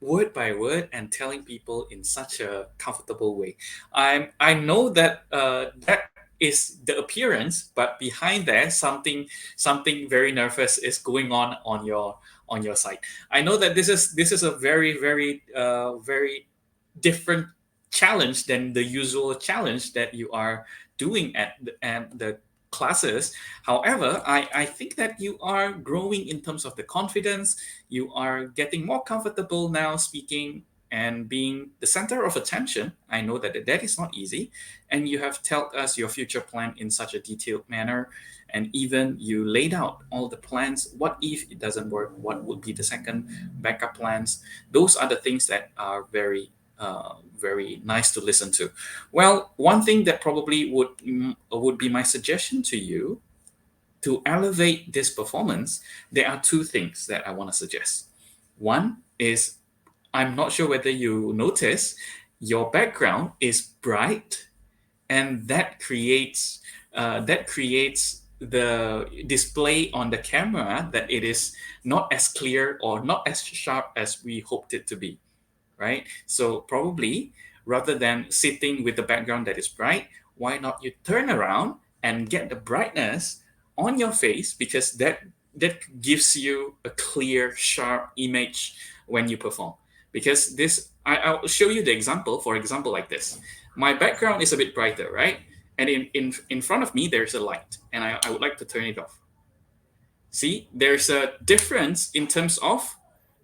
word by word, and telling people in such a comfortable way. I know that that is the appearance, but behind there, something very nervous is going on your side. I know that this is a very different challenge than the usual challenge that you are doing at the classes. However, I think that you are growing in terms of the confidence. You are getting more comfortable now speaking and being the center of attention. I know that that is not easy, and you have told us your future plan in such a detailed manner, and even you laid out all the plans. What if it doesn't work? What would be the second backup plans? Those are the things that are very nice to listen to. Well, one thing that probably would be my suggestion to you to elevate this performance. There are two things that I want to suggest. One is, I'm not sure whether you notice, your background is bright, and that creates the display on the camera that it is not as clear or not as sharp as we hoped it to be, right? So probably rather than sitting with the background that is bright, why not you turn around and get the brightness on your face, because that gives you a clear, sharp image when you perform. Because I'll show you the example. For example, like this, my background is a bit brighter, right? And in front of me there's a light, and I would like to turn it off. See, there's a difference in terms of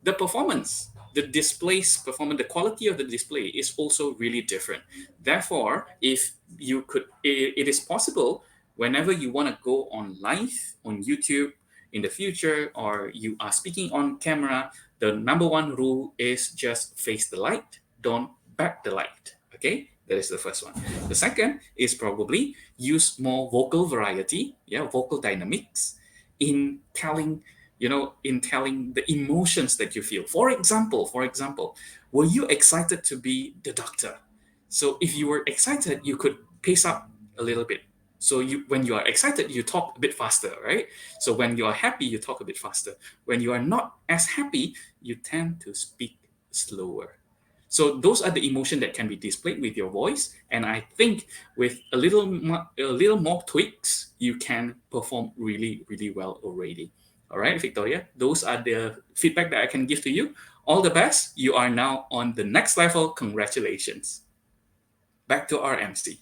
the performance. The display's performance, the quality of the display is also really different. Therefore, if you could, it is possible whenever you want to go on live on YouTube in the future, or you are speaking on camera, the number one rule is just face the light, don't back the light. Okay, that is the first one. The second is probably use more vocal variety, yeah, vocal dynamics in telling the emotions that you feel. For example, were you excited to be the doctor? So if you were excited, you could pace up a little bit. So when you are excited, you talk a bit faster, right? So when you are happy, you talk a bit faster. When you are not as happy, you tend to speak slower. So those are the emotion that can be displayed with your voice, and I think with a little more tweaks, you can perform really, really well already. All right, Victoria, those are the feedback that I can give to you. All the best. You are now on the next level. Congratulations. Back to our MC.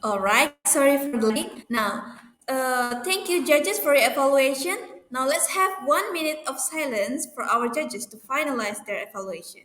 All right, sorry for the link. Now, thank you, judges, for your evaluation. Now, let's have 1 minute of silence for our judges to finalize their evaluation.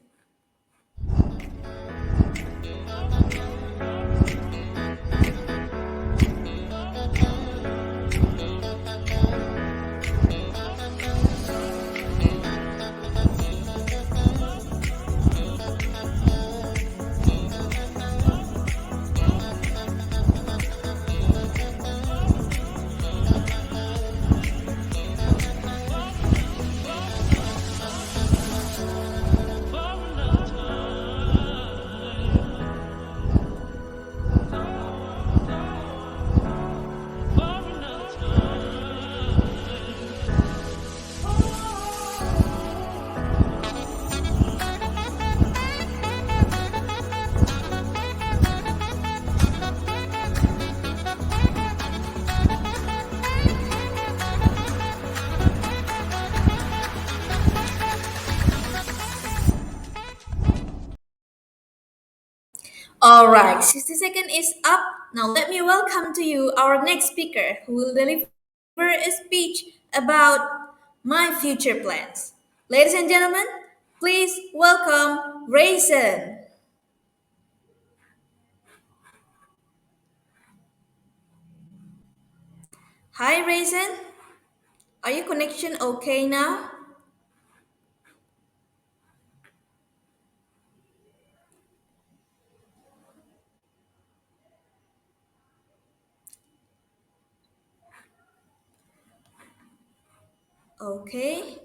All right, 60 seconds is up. Now let me welcome to you our next speaker who will deliver a speech about my future plans. Ladies and gentlemen, please welcome Raisin. Hi Raisin, are your connection okay now? Okay.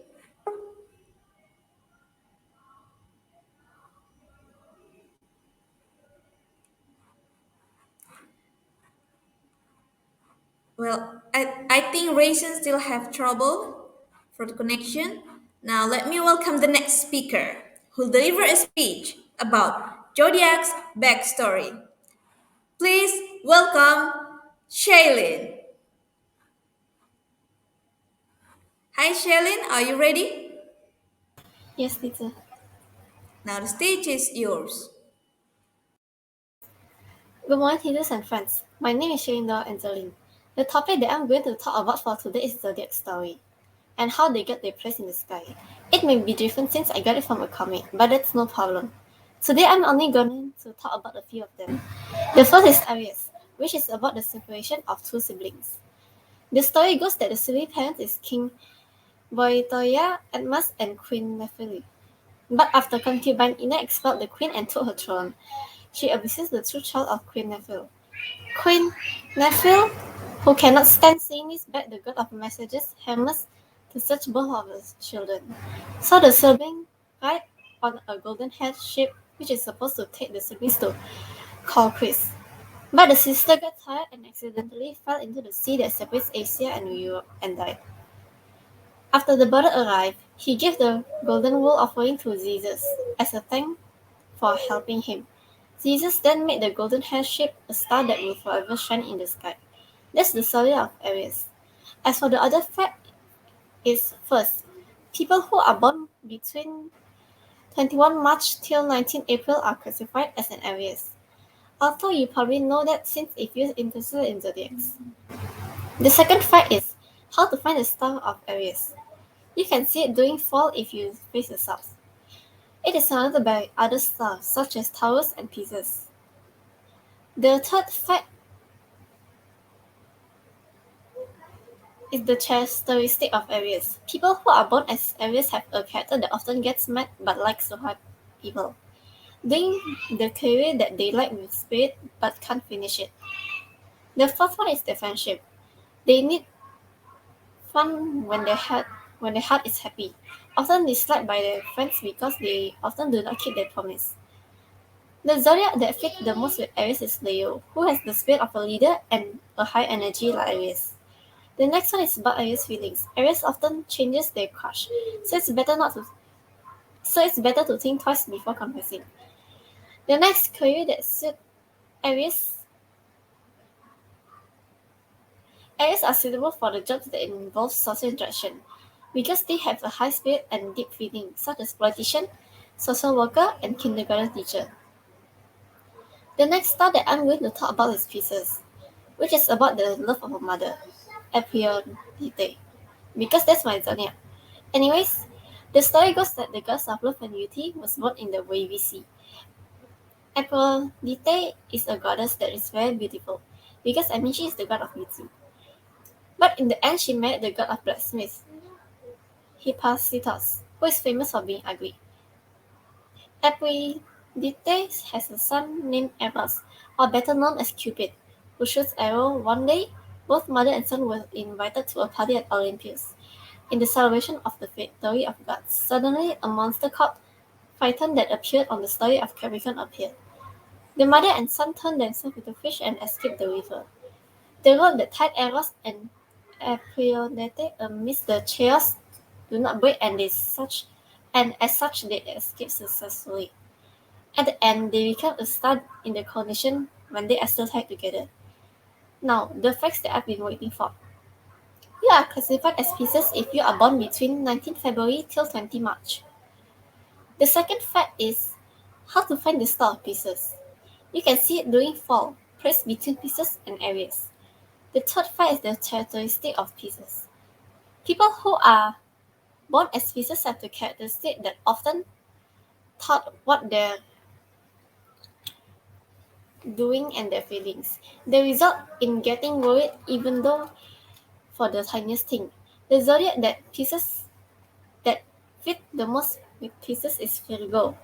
Well, I think Raisin still have trouble for the connection. Now let me welcome the next speaker who'll deliver a speech about Zodiac's backstory. Please welcome Shailene. Hi Shailene, are you ready? Yes, teacher. Now the stage is yours. Good morning, teachers and friends. My name is Shalinda Angeline. The topic that I'm going to talk about for today is Zodiac story and how they get their place in the sky. It may be different since I got it from a comic, but that's no problem. Today I'm only going to talk about a few of them. The first is Aries, which is about the separation of two siblings. The story goes that the sibling parent is King Boitoya, Atmas, and Queen Nephili. But after concubine Ina expelled the queen and took her throne, she abuses the true child of Queen Nephil. Queen Nephil, who cannot stand seeing this, begged the god of messages, Hermes, to search both of his children. So the sibling ride on a golden-haired ship, which is supposed to take the siblings to Colchis. But the sister got tired and accidentally fell into the sea that separates Asia and Europe and died. After the brother arrived, he gave the golden wool offering to Zeus as a thank for helping him. Zeus then made the golden hair ship a star that will forever shine in the sky. That's the story of Aries. As for the other fact is first, people who are born between 21 March till 19 April are classified as an Aries. Although you probably know that since if you're interested in zodiacs. The second fact is how to find the star of Aries. You can see it during fall if you face the south. It is surrounded by other stars such as Taurus and Pisces. The third fact is the characteristic of Aries. People who are born as Aries have a character that often gets mad but likes to help people, doing the career that they like with spirit but can't finish it. The fourth one is the friendship. They need fun when their heart is happy, often disliked by their friends because they often do not keep their promise. The zodiac that fits the most with Aries is Leo, who has the spirit of a leader and a high energy like Aries. The next one is about Aries feelings. Aries often changes their crush, so it's better to think twice before confessing. The next career that suit areas areas are suitable for the jobs that involve social interaction because they have a high spirit and deep feeling, such as politician, social worker, and kindergarten teacher. The next star that I'm going to talk about is Pieces, which is about the love of a mother, Aphrodite, because that's my zodiac. Anyways, the story goes that the goddess of love and beauty was born in the wavy sea. Aphrodite is a goddess that is very beautiful, because Amici is the god of beauty. But in the end, she married the god of blacksmiths, Hephaestus, who is famous for being ugly. Aphrodite has a son named Eros, or better known as Cupid, who shoots arrows. One day, both mother and son were invited to a party at Olympus. In the celebration of the victory of gods, suddenly a monster called Phaeton that appeared on the story of Capricorn appeared. The mother and son turned themselves into fish and escaped the river. The rope that tied Eros and Aphrodite amidst the chaos do not break, and as such they escape successfully. At the end, they become a star in the coronation when they are still tied together. Now, the facts that I've been waiting for. You are classified as Pisces if you are born between 19 February till 20 March. The second fact is how to find the star of Pisces. You can see it during fall, placed between Pisces and Aries. The third fact is the characteristic of Pisces. People who are born as Pisces have the characteristic that often thought what they're doing and their feelings. They result in getting worried even though for the tiniest thing. The zodiac that fit the most with Pisces is Virgo,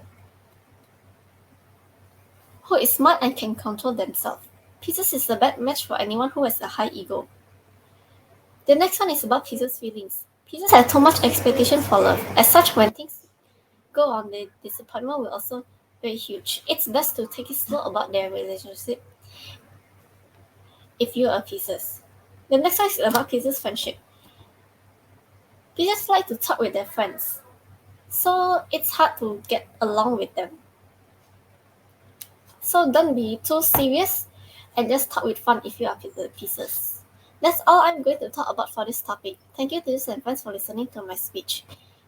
who is smart and can control themselves. Pisces is a bad match for anyone who has a high ego. The next one is about Pisces feelings. Pisces have too much expectation for love. As such, when things go on, the disappointment will also very huge. It's best to take it slow about their relationship if you are Pisces. The next one is about Pisces friendship. Pisces like to talk with their friends, so it's hard to get along with them. So don't be too serious and just talk with fun if you are Pisces. That's all I'm going to talk about for this topic. Thank you to you and friends for listening to my speech.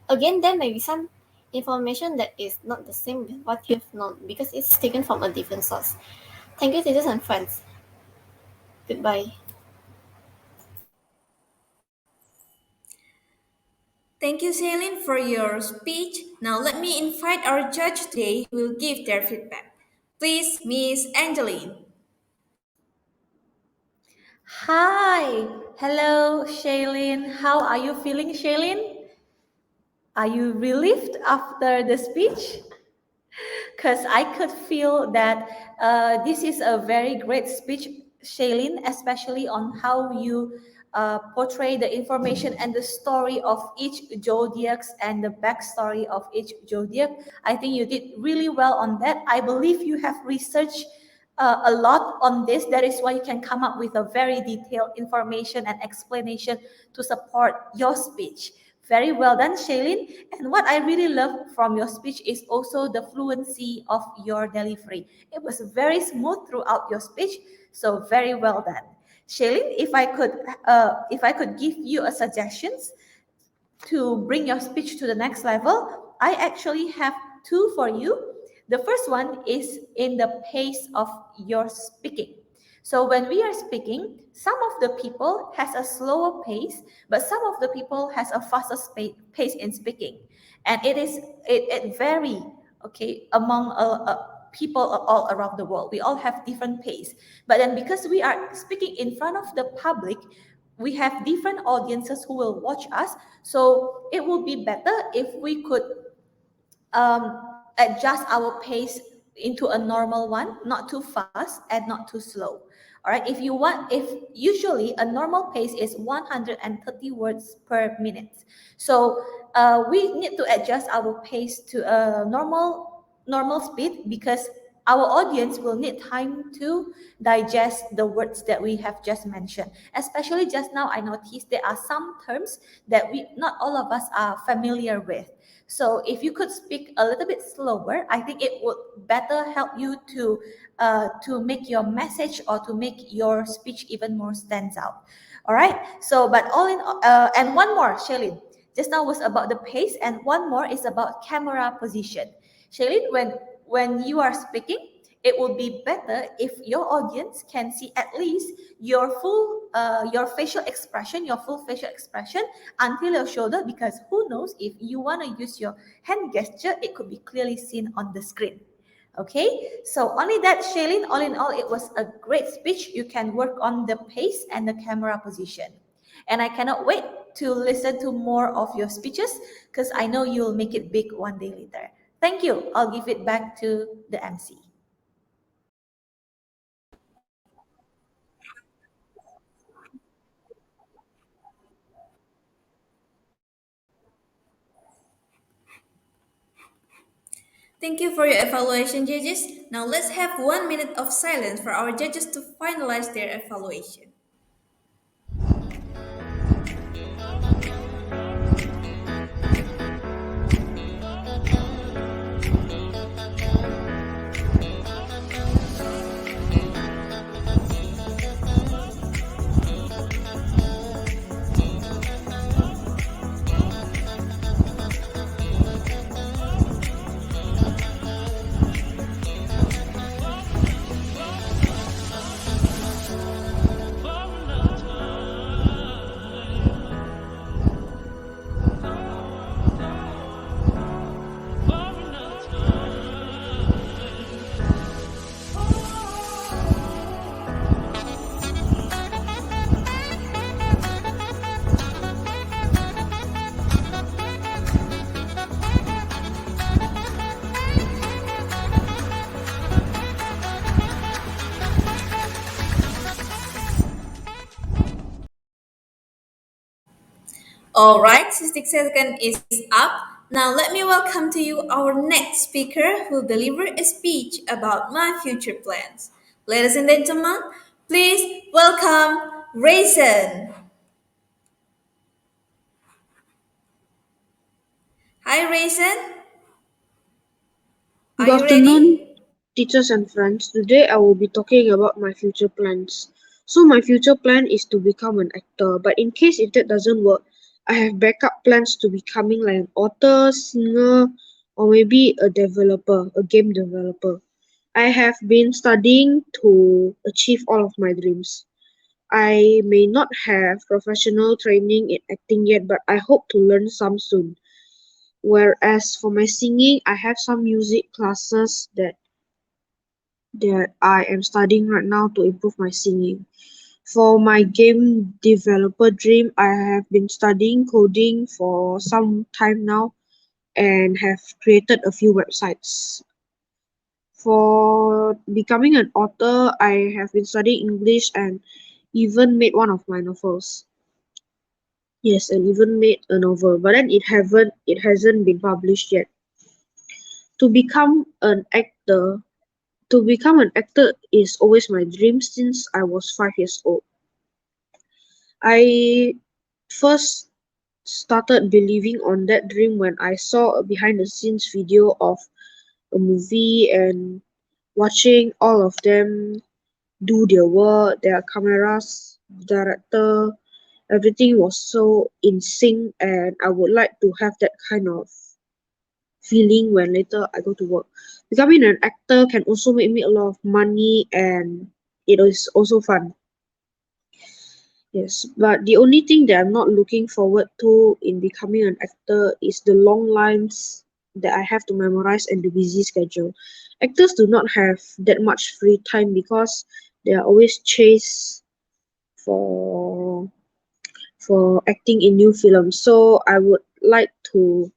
Again, there may be some information that is not the same with what you've known because it's taken from a different source. Thank you, teachers and friends. Goodbye. Thank you, Celine, for your speech. Now let me invite our judge today who will give their feedback. Please, Miss Angeline. Hi, hello, Shailene. How are you feeling, Shailene? Are you relieved after the speech? Because I could feel that this is a very great speech, Shailene, especially on how you portray the information and the story of each zodiacs and the backstory of each zodiac. I think you did really well on that. I believe you have researched a lot on this. That is why you can come up with a very detailed information and explanation to support your speech. Very well done, Shailene. And what I really love from your speech is also the fluency of your delivery. It was very smooth throughout your speech, so very well done. Shailene, if I could give you a suggestions to bring your speech to the next level, I actually have two for you. The first one is in the pace of your speaking. So when we are speaking, some of the people has a slower pace, but some of the people has a faster pace in speaking, and it vary, okay, among people all around the world. We all have different pace, but then because we are speaking in front of the public, we have different audiences who will watch us. So it would be better if we could adjust our pace into a normal one, not too fast and not too slow. All right. If usually a normal pace is 130 words per minute. So we need to adjust our pace to a normal speed because our audience will need time to digest the words that we have just mentioned. Especially just now, I noticed there are some terms that we not all of us are familiar with. So if you could speak a little bit slower, I think it would better help you to make your message or to make your speech even more stands out. All right. So, but all in and one more, Shailene. Just now was about the pace, and one more is about camera position. Shailene, when you are speaking, it would be better if your audience can see at least your facial expression, your full facial expression until your shoulder, because who knows, if you want to use your hand gesture, it could be clearly seen on the screen. Okay, so only that, Shailene, all in all, it was a great speech. You can work on the pace and the camera position. And I cannot wait to listen to more of your speeches because I know you'll make it big one day later. Thank you. I'll give it back to the MC. Thank you for your evaluation, judges. Now let's have 1 minute of silence for our judges to finalize their evaluation. All right, 60 seconds is up. Now let me welcome to you our next speaker who will deliver a speech about my future plans. Ladies and gentlemen, please welcome Raisin. Hi Raisin, Good are you afternoon, ready? teachers and friends. Today I will be talking about my future plans. So my future plan is to become an actor, but in case if that doesn't work, I have backup plans to becoming like an author, singer, or maybe a developer, a game developer. I have been studying to achieve all of my dreams. I may not have professional training in acting yet, but I hope to learn some soon. Whereas for my singing, I have some music classes that I am studying right now to improve my singing. For my game developer dream, I have been studying coding for some time now and have created a few websites. For becoming an author, I have been studying English and even made one of my novels. Yes, and even made a novel, but then it hasn't been published yet. To become an actor, to become an actor is always my dream since I was 5 years old. I first started believing on that dream when I saw a behind the scenes video of a movie and watching all of them do their work, their cameras, director, everything was so in sync, and I would like to have that kind of feeling when later I go to work. Becoming an actor can also make me a lot of money and it is also fun. Yes, but the only thing that I'm not looking forward to in becoming an actor is the long lines that I have to memorize and the busy schedule. Actors do not have that much free time because they are always chased for for acting in new films. So I would like to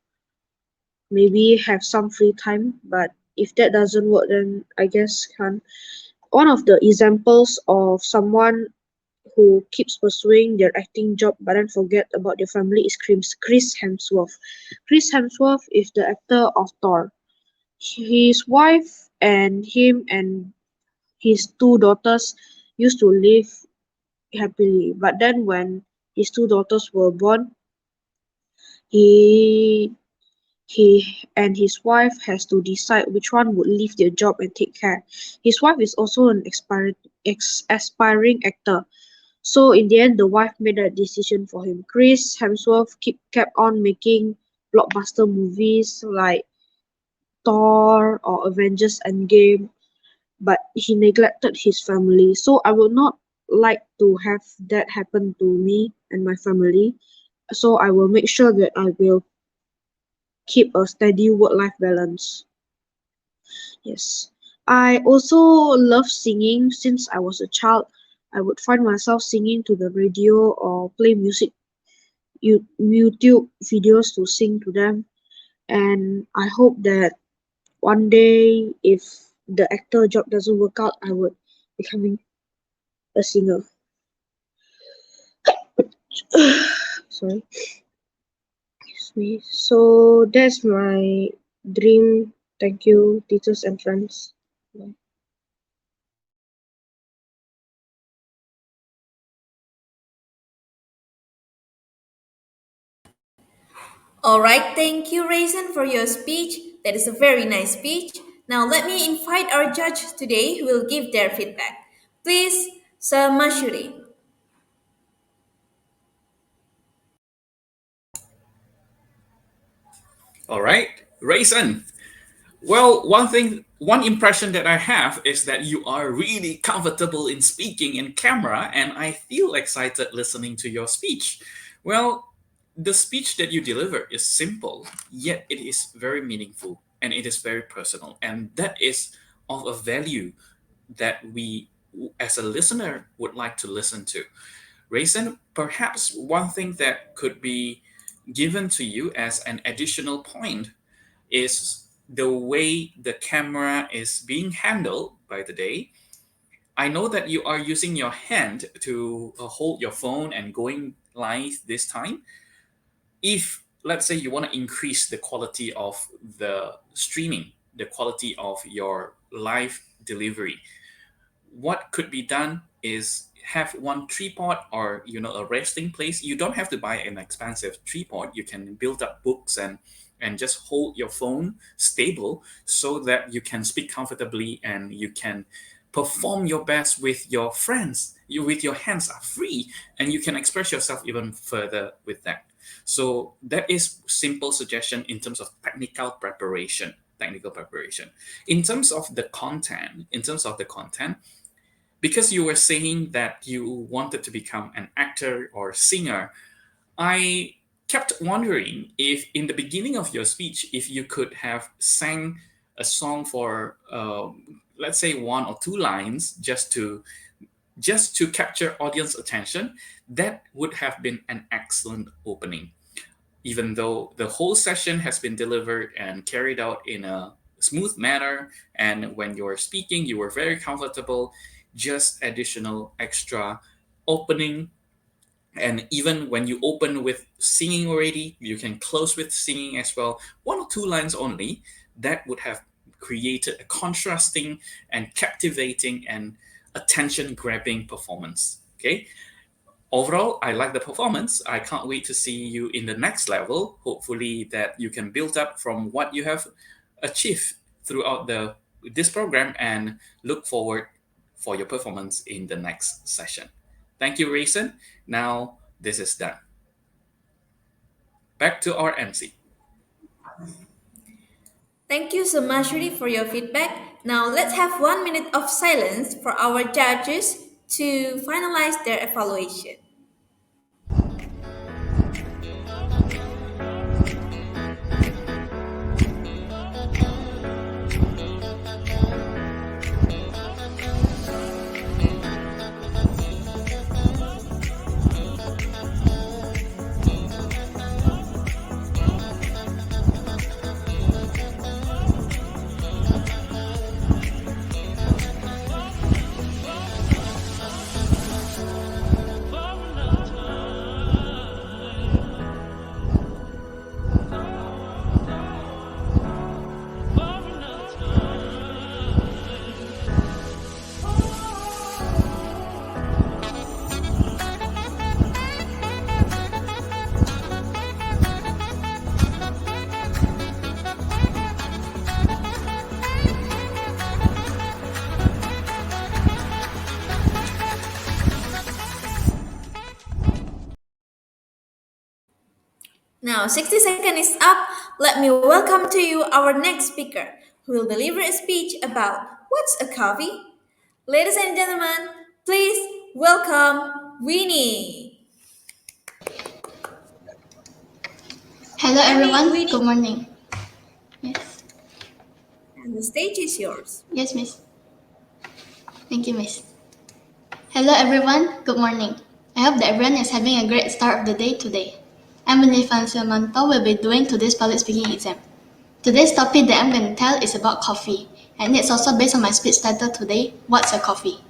maybe have some free time, but if that doesn't work, then I guess can't. One of the examples of someone who keeps pursuing their acting job but then forget about their family is Chris Hemsworth. Chris Hemsworth is the actor of Thor. His wife and him and his two daughters used to live happily. But then when his two daughters were born, he and his wife has to decide which one would leave their job and take care. His wife is also an aspiring actor. So in the end, the wife made a decision for him. Chris Hemsworth kept on making blockbuster movies like Thor or Avengers Endgame, but he neglected his family. So I would not like to have that happen to me and my family. So I will make sure that I will keep a steady work-life balance. Yes. I also love singing. Since I was a child, I would find myself singing to the radio or play YouTube videos to sing to them. And I hope that one day, if the actor job doesn't work out, I would becoming a singer. Sorry. Excuse me. So that's my dream. Thank you, teachers and friends. Bye. All right, thank you, Raisin, for your speech. That is a very nice speech. Now, let me invite our judge today who will give their feedback. Please, Sir Mashuri. All right, Raisin. Well, one impression that I have is that you are really comfortable in speaking in camera, and I feel excited listening to your speech. Well, the speech that you deliver is simple, yet it is very meaningful and it is very personal, and that is of a value that we, as a listener, would like to listen to. Raisin, perhaps one thing that could be given to you as an additional point is the way the camera is being handled by the day. I know that you are using your hand to hold your phone and going live this time. If, let's say, you want to increase the quality of the streaming, the quality of your live delivery, what could be done is have one tripod or a resting place. You don't have to buy an expensive tripod. You can build up books and just hold your phone stable so that you can speak comfortably and you can perform your best with your friends. With your hands are free and you can express yourself even further with that. So that is simple suggestion in terms of technical preparation. In terms of the content, because you were saying that you wanted to become an actor or singer, I kept wondering if in the beginning of your speech, if you could have sang a song for, let's say, one or two lines, just to capture audience attention. That would have been an excellent opening. Even though the whole session has been delivered and carried out in a smooth manner, and when you're speaking, you were very comfortable, just additional extra opening. And even when you open with singing already, you can close with singing as well. One or two lines only, that would have created a contrasting and captivating and attention grabbing performance. Okay. Overall, I like the performance. I can't wait to see you in the next level. Hopefully, that you can build up from what you have achieved throughout this program, and look forward for your performance in the next session. Thank you, Rayson. Now this is done. Back to our MC. Thank you so much, Rudy, for your feedback. Now, let's have 1 minute of silence for our judges to finalize their evaluation. Now, 60 seconds is up. Let me welcome to you our next speaker, who will deliver a speech about what's a coffee. Ladies and gentlemen, please welcome Winnie. Hello I mean, everyone, good Winnie, morning. Yes, and the stage is yours. yes, miss. Thank you, miss. Hello everyone, good morning. I hope that everyone is having a great start of the day today. I'm Benifan Manto will be doing today's public speaking exam. Today's topic that I'm going to tell is about coffee, and it's also based on my speech title today, What's a Coffee?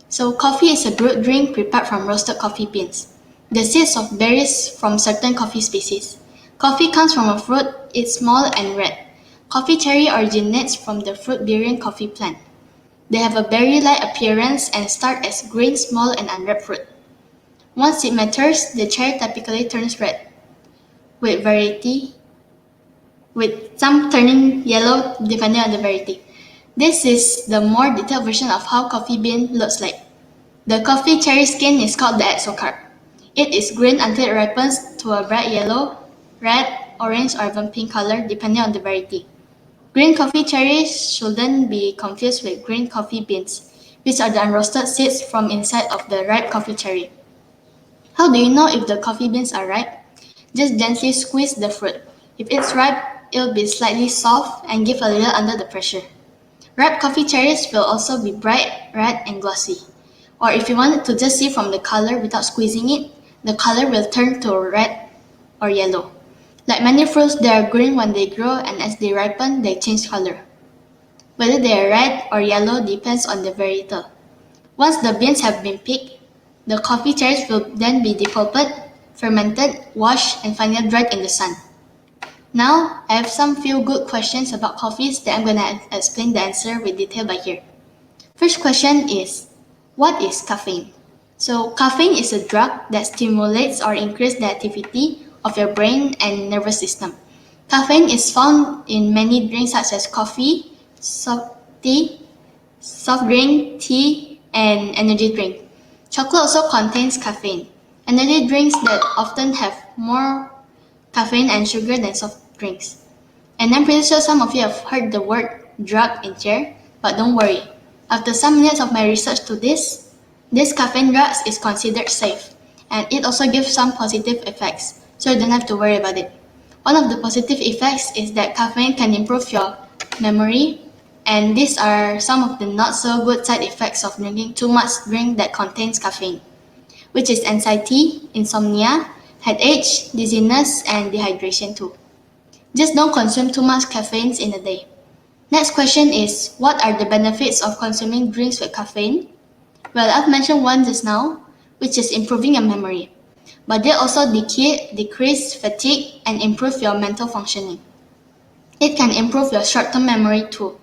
So coffee is a brewed drink prepared from roasted coffee beans, the seeds of berries from certain coffee species. Coffee comes from a fruit, it's small and red. Coffee cherry originates from the fruit-bearing coffee plant. They have a berry-like appearance and start as green, small and unripe fruit. Once it matures, the cherry typically turns red, with variety, with some turning yellow depending on the variety. This is the more detailed version of how coffee bean looks like. The coffee cherry skin is called the exocarp. It is green until it ripens to a bright yellow, red, orange, or even pink color depending on the variety. Green coffee cherries shouldn't be confused with green coffee beans, which are the unroasted seeds from inside of the ripe coffee cherry. How do you know if the coffee beans are ripe? Just gently squeeze the fruit. If it's ripe, it'll be slightly soft and give a little under the pressure. Ripe coffee cherries will also be bright red and glossy. Or if you wanted to just see from the color without squeezing it, the color will turn to red or yellow. Like many fruits, they are green when they grow and as they ripen, they change color. Whether they are red or yellow depends on the varietal. Once the beans have been picked, the coffee cherries will then be depulped, fermented, washed, and finally dried in the sun. Now, I have some few good questions about coffees that I'm gonna explain the answer with detail by here. First question is, what is caffeine? So, caffeine is a drug that stimulates or increases the activity of your brain and nervous system. Caffeine is found in many drinks such as coffee, tea, soft drink, tea, and energy drink. Chocolate also contains caffeine. Energy drinks that often have more caffeine and sugar than soft drinks. And I'm pretty sure some of you have heard the word drug in here, but don't worry. After some minutes of my research to this caffeine drug is considered safe, and it also gives some positive effects, so you don't have to worry about it. One of the positive effects is that caffeine can improve your memory, and these are some of the not so good side effects of drinking too much drink that contains caffeine, which is anxiety, insomnia, headache, dizziness, and dehydration too. Just don't consume too much caffeine in a day. Next question is, what are the benefits of consuming drinks with caffeine? Well, I've mentioned one just now, which is improving your memory. But they also decrease fatigue and improve your mental functioning. It can improve your short-term memory too,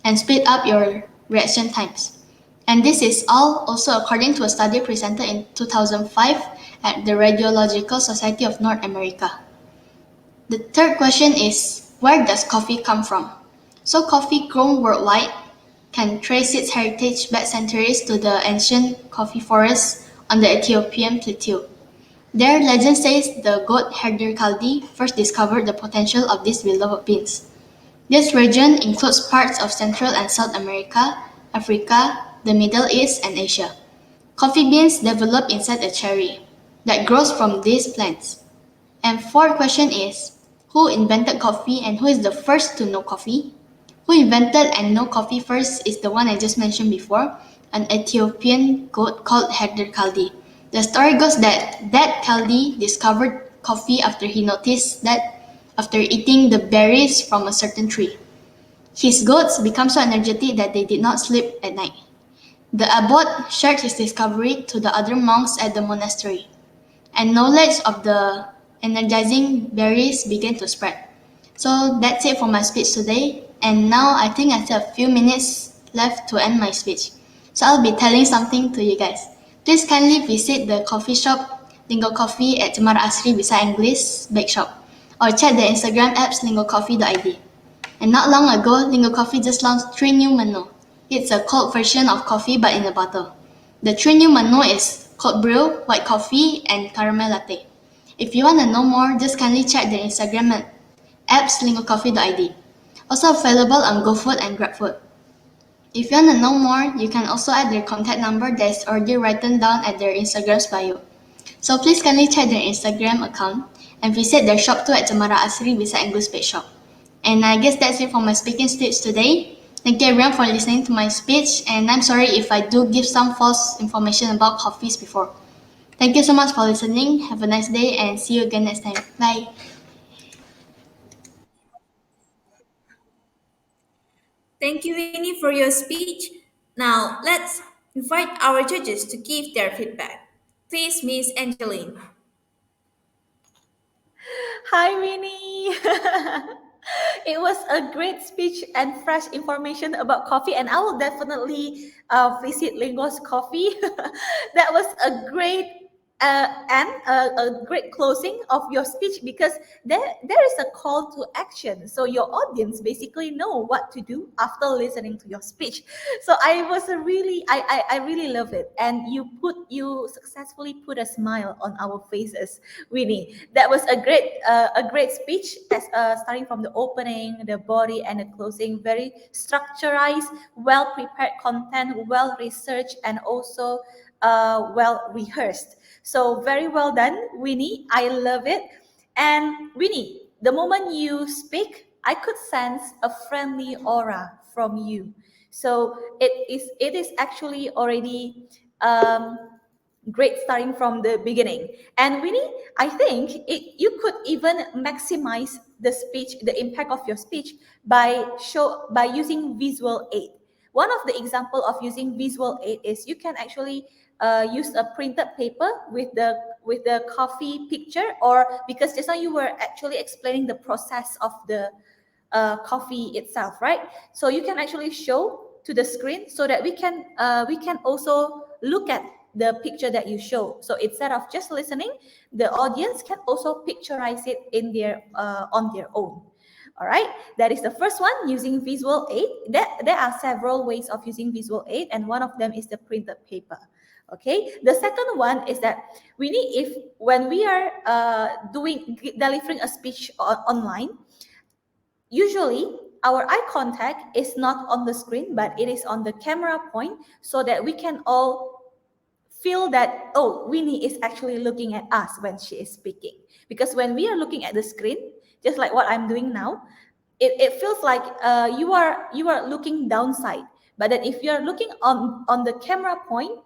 and speed up your reaction times. And this is all also according to a study presented in 2005 at the Radiological Society of North America. The third question is, where does coffee come from? So coffee grown worldwide can trace its heritage back centuries to the ancient coffee forests on the Ethiopian plateau. There, legend says the god Herder Kaldi first discovered the potential of these beloved beans. This region includes parts of Central and South America, Africa, the Middle East, and Asia. Coffee beans develop inside a cherry that grows from these plants. And fourth question is, who invented coffee and who is the first to know coffee? Who invented and know coffee first is the one I just mentioned before, an Ethiopian god called Herder Kaldi. The story goes that Kaldi discovered coffee after he noticed that after eating the berries from a certain tree. His goats became so energetic that they did not sleep at night. The abbot shared his discovery to the other monks at the monastery, and knowledge of the energizing berries began to spread. So that's it for my speech today. And now I think I still have a few minutes left to end my speech. So I'll be telling something to you guys. Please kindly visit the coffee shop Lingo Coffee at Cemara Asri beside English Bake Shop, or check the Instagram apps lingocoffee.id. And not long ago, Lingo Coffee just launched 3 new menu. It's a cold version of coffee but in a bottle. The 3 new menu is cold brew, white coffee, and caramel latte. If you want to know more, just kindly check their Instagram at @slingocoffee.id. Also available on GoFood and GrabFood. If you want to know more, you can also add their contact number that is already written down at their Instagram's bio. So please kindly check their Instagram account and visit their shop too at Cemara Asri beside Angus Pet Shop. And I guess that's it for my speaking stage today. Thank you everyone for listening to my speech, and I'm sorry if I do give some false information about coffees before. Thank you so much for listening. Have a nice day and see you again next time. Bye. Thank you, Winnie, for your speech. Now, let's invite our judges to give their feedback. Please, Miss Angeline. Hi, Winnie. It was a great speech and fresh information about coffee, and I will definitely visit Lingos Coffee. That was a great and a great closing of your speech because there is a call to action. So your audience basically know what to do after listening to your speech. So I was a really I really love it, and you successfully put a smile on our faces, Winnie. That was a great speech, as starting from the opening, the body, and the closing. Very structurized, well prepared content, well researched, and also well rehearsed. So very well done, Winnie. I love it. And Winnie, the moment you speak, I could sense a friendly aura from you. So it is actually already great starting from the beginning. And Winnie, I think you could even maximize the speech, the impact of your speech by using visual aid. One of the example of using visual aid is you can actually use a printed paper with the coffee picture, or because just now you were actually explaining the process of the coffee itself, right? So you can actually show to the screen so that we can also look at the picture that you show. So instead of just listening, the audience can also picturize it in their on their own. All right, that is the first one, using visual aid. There are several ways of using visual aid, and one of them is the printed paper. Okay, the second one is that we need, if when we are delivering a speech online, usually our eye contact is not on the screen, but it is on the camera point, so that we can all feel that, oh, Winnie is actually looking at us when she is speaking. Because when we are looking at the screen, just like what I'm doing now, it feels like you are looking downside. But then if you're looking on the camera point,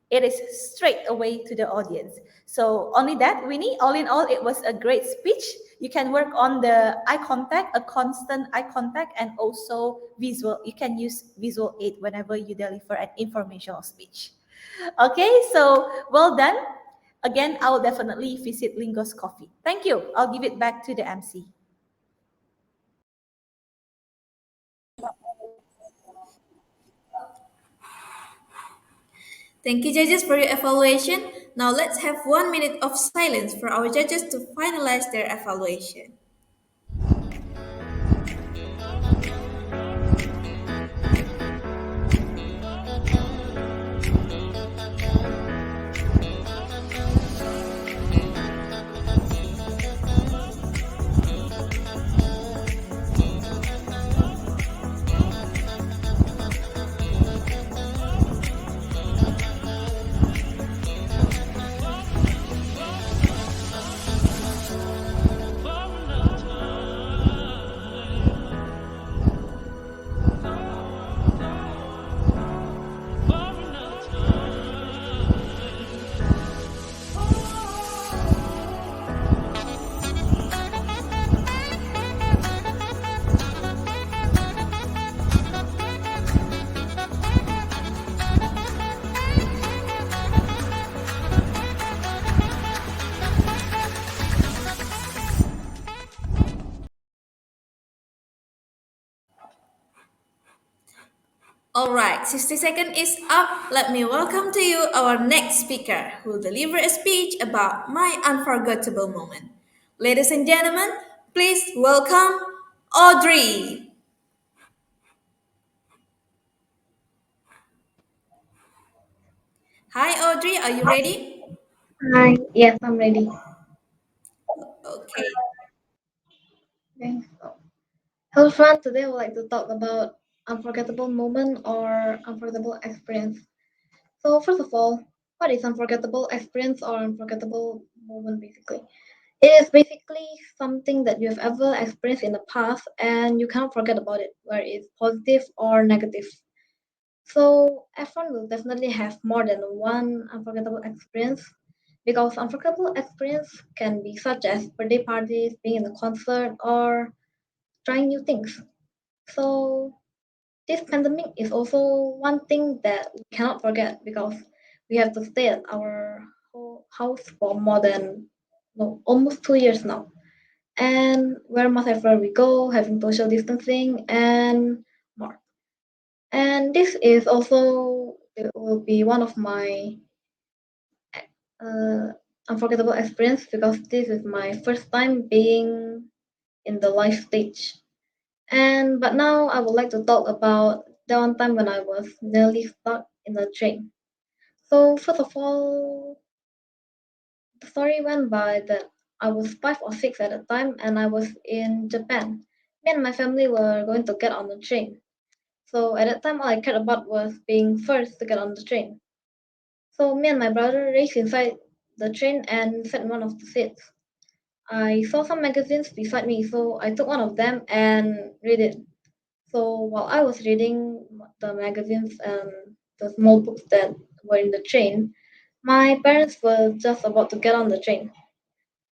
it is straight away to the audience. So only that, Winnie, all in all, it was a great speech. You can work on the eye contact, a constant eye contact, and also visual. You can use visual aid whenever you deliver an informational speech. Okay, so well done. Again, I will definitely visit Lingos Coffee. Thank you. I'll give it back to the MC. Thank you, judges, for your evaluation. Now let's have 1 minute of silence for our judges to finalize their evaluation. All right, 60 seconds is up. Let me welcome to you our next speaker who will deliver a speech about my unforgettable moment. Ladies and gentlemen, please welcome Audrey. Hi, Audrey, are you ready? Hi, yes, I'm ready. Okay. Okay. Hello, friend. Today I would like to talk about unforgettable moment or unforgettable experience. So, first of all, what is unforgettable experience or unforgettable moment basically? It is basically something that you have ever experienced in the past and you cannot forget about it, whether it's positive or negative. So, everyone will definitely have more than one unforgettable experience because unforgettable experience can be such as birthday parties, being in a concert, or trying new things. So, this pandemic is also one thing that we cannot forget because we have to stay at our house for more than no, almost 2 years now. And wear mask everywhere we go, having social distancing, and more. And this is also it will be one of my uh, unforgettable experience because this is my first time being in the live stage. And but now I would like to talk about the one time when I was nearly stuck in a train. So first of all, the story went by that I was 5 or 6 at the time and I was in Japan. Me and my family were going to get on the train. So at that time all I cared about was being first to get on the train. So me and my brother raced inside the train and sat in one of the seats. I saw some magazines beside me, so I took one of them and read it. So while I was reading the magazines and the small books that were in the train, my parents were just about to get on the train.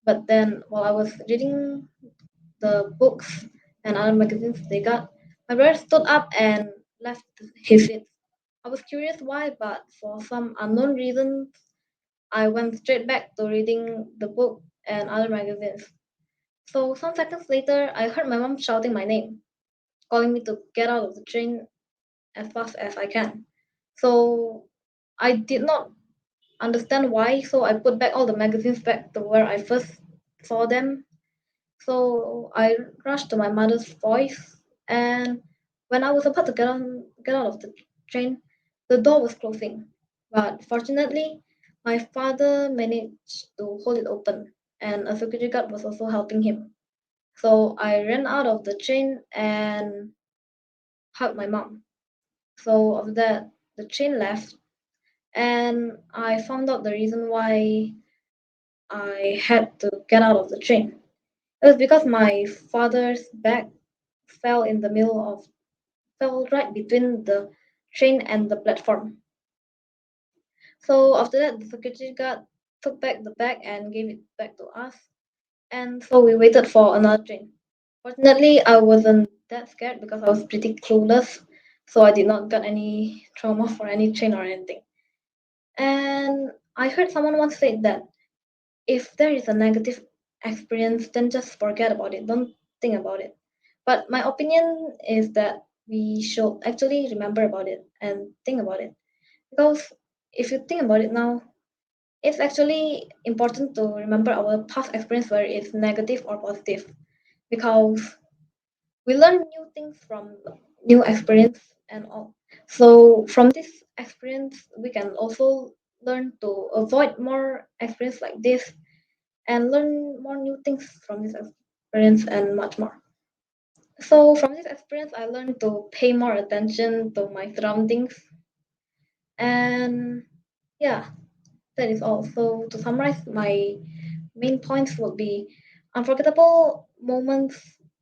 But then while I was reading the books and other magazines they got, my brother stood up and left his seat. I was curious why, but for some unknown reason, I went straight back to reading the book and other magazines. So some seconds later, I heard my mom shouting my name, calling me to get out of the train as fast as I can. So I did not understand why, so I put back all the magazines back to where I first saw them. So I rushed to my mother's voice, and when I was about to get out of the train, the door was closing. But fortunately, my father managed to hold it open, and a security guard was also helping him. So I ran out of the train and hugged my mom. So after that, the train left, and I found out the reason why I had to get out of the train. It was because my father's bag fell in the middle of fell right between the train and the platform. So after that, the security guard took back the bag and gave it back to us. And so we waited for another train. Fortunately, I wasn't that scared because I was pretty clueless, so I did not get any trauma for any train or anything. And I heard someone once say that if there is a negative experience, then just forget about it. Don't think about it. But my opinion is that we should actually remember about it and think about it. Because if you think about it now, it's actually important to remember our past experience, whether it's negative or positive. Because we learn new things from new experience and all. So from this experience, we can also learn to avoid more experience like this and learn more new things from this experience and much more. So from this experience, I learned to pay more attention to my surroundings, and yeah, that is all. So to summarize, my main points would be unforgettable moments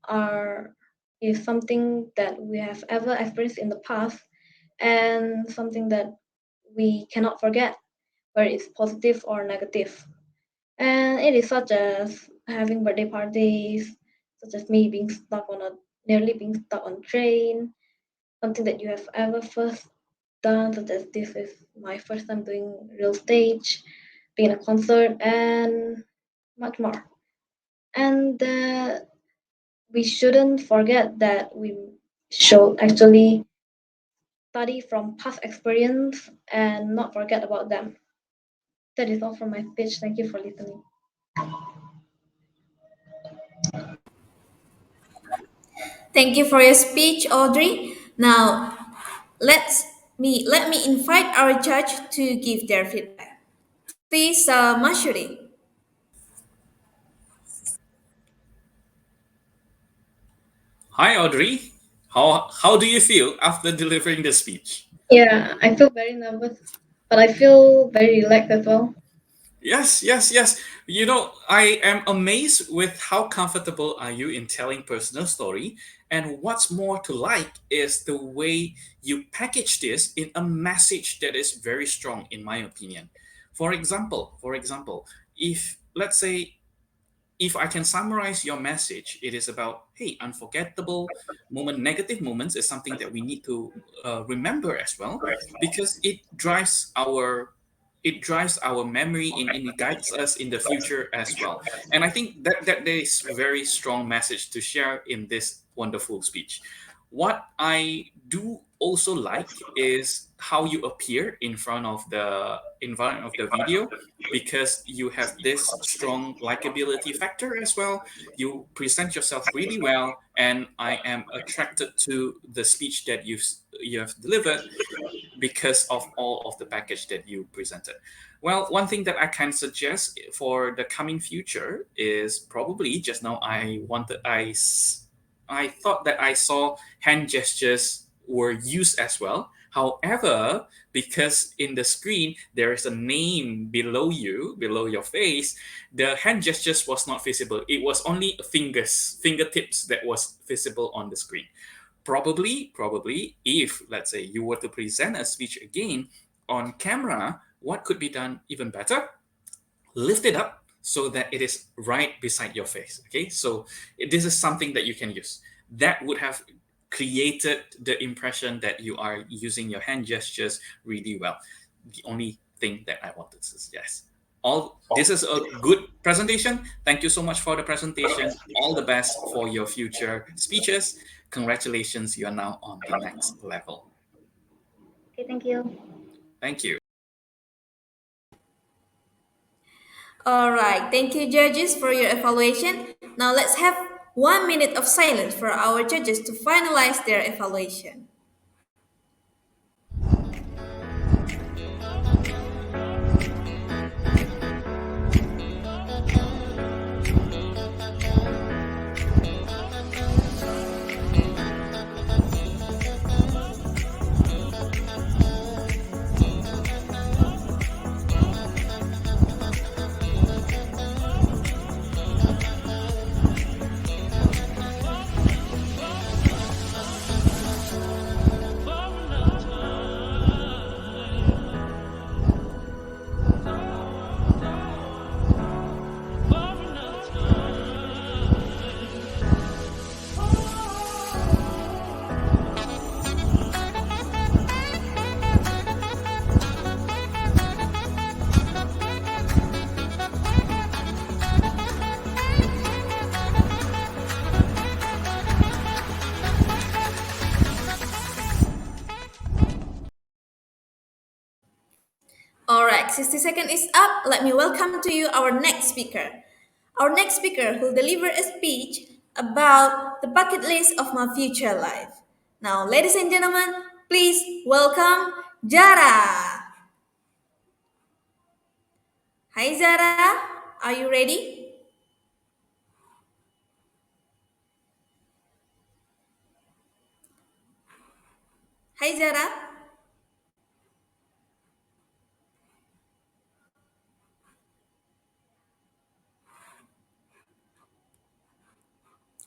are is something that we have ever experienced in the past and something that we cannot forget, whether it's positive or negative. And it is such as having birthday parties, such as me being stuck on a nearly being stuck on a train, something that you have ever first done, such as this is my first time doing real stage, being a concert, and much more. And we shouldn't forget that we should actually study from past experience and not forget about them. That is all from my speech. Thank you for listening. Thank you for your speech, Audrey. Now, let me invite our judge to give their feedback. Please, Mashuri. Hi, Audrey. How do you feel after delivering the speech? Yeah, I feel very nervous, but I feel very relaxed as well. Yes, yes, yes. I am amazed with how comfortable are you in telling personal story, and what's more to like is the way you package this in a message that is very strong, in my opinion. For example, if let's say if I can summarize your message, it is about, hey, unforgettable negative moments is something that we need to remember as well, because it drives our memory and it guides us in the future as well. And I think that there is very strong message to share in this wonderful speech. What I do also like is how you appear in front of the video, because you have this strong likability factor as well. You present yourself really well, and I am attracted to the speech that you have delivered because of all of the package that you presented. Well, one thing that I can suggest for the coming future is, probably just now I thought that I saw hand gestures were used as well. However, because in the screen there is a name below your face, the hand gestures was not visible. It was only fingertips that was visible on the screen. Probably, if let's say you were to present a speech again on camera, what could be done even better? Lift it up so that it is right beside your face. Okay, so this is something that you can use. That would have created the impression that you are using your hand gestures really well. The only thing that I wanted to suggest. All this is a good presentation. Thank you so much for the presentation. All the best for your future speeches. Congratulations, you are now on the next level. Okay, thank you. Thank you. All right, thank you, judges, for your evaluation. Now let's have 1 minute of silence for our judges to finalize their evaluation. All right, 60 seconds is up. Let me welcome to you our next speaker. Our next speaker will deliver a speech about the bucket list of my future life. Now, ladies and gentlemen, please welcome Jara. Hi Zara, are you ready? Hi Zara,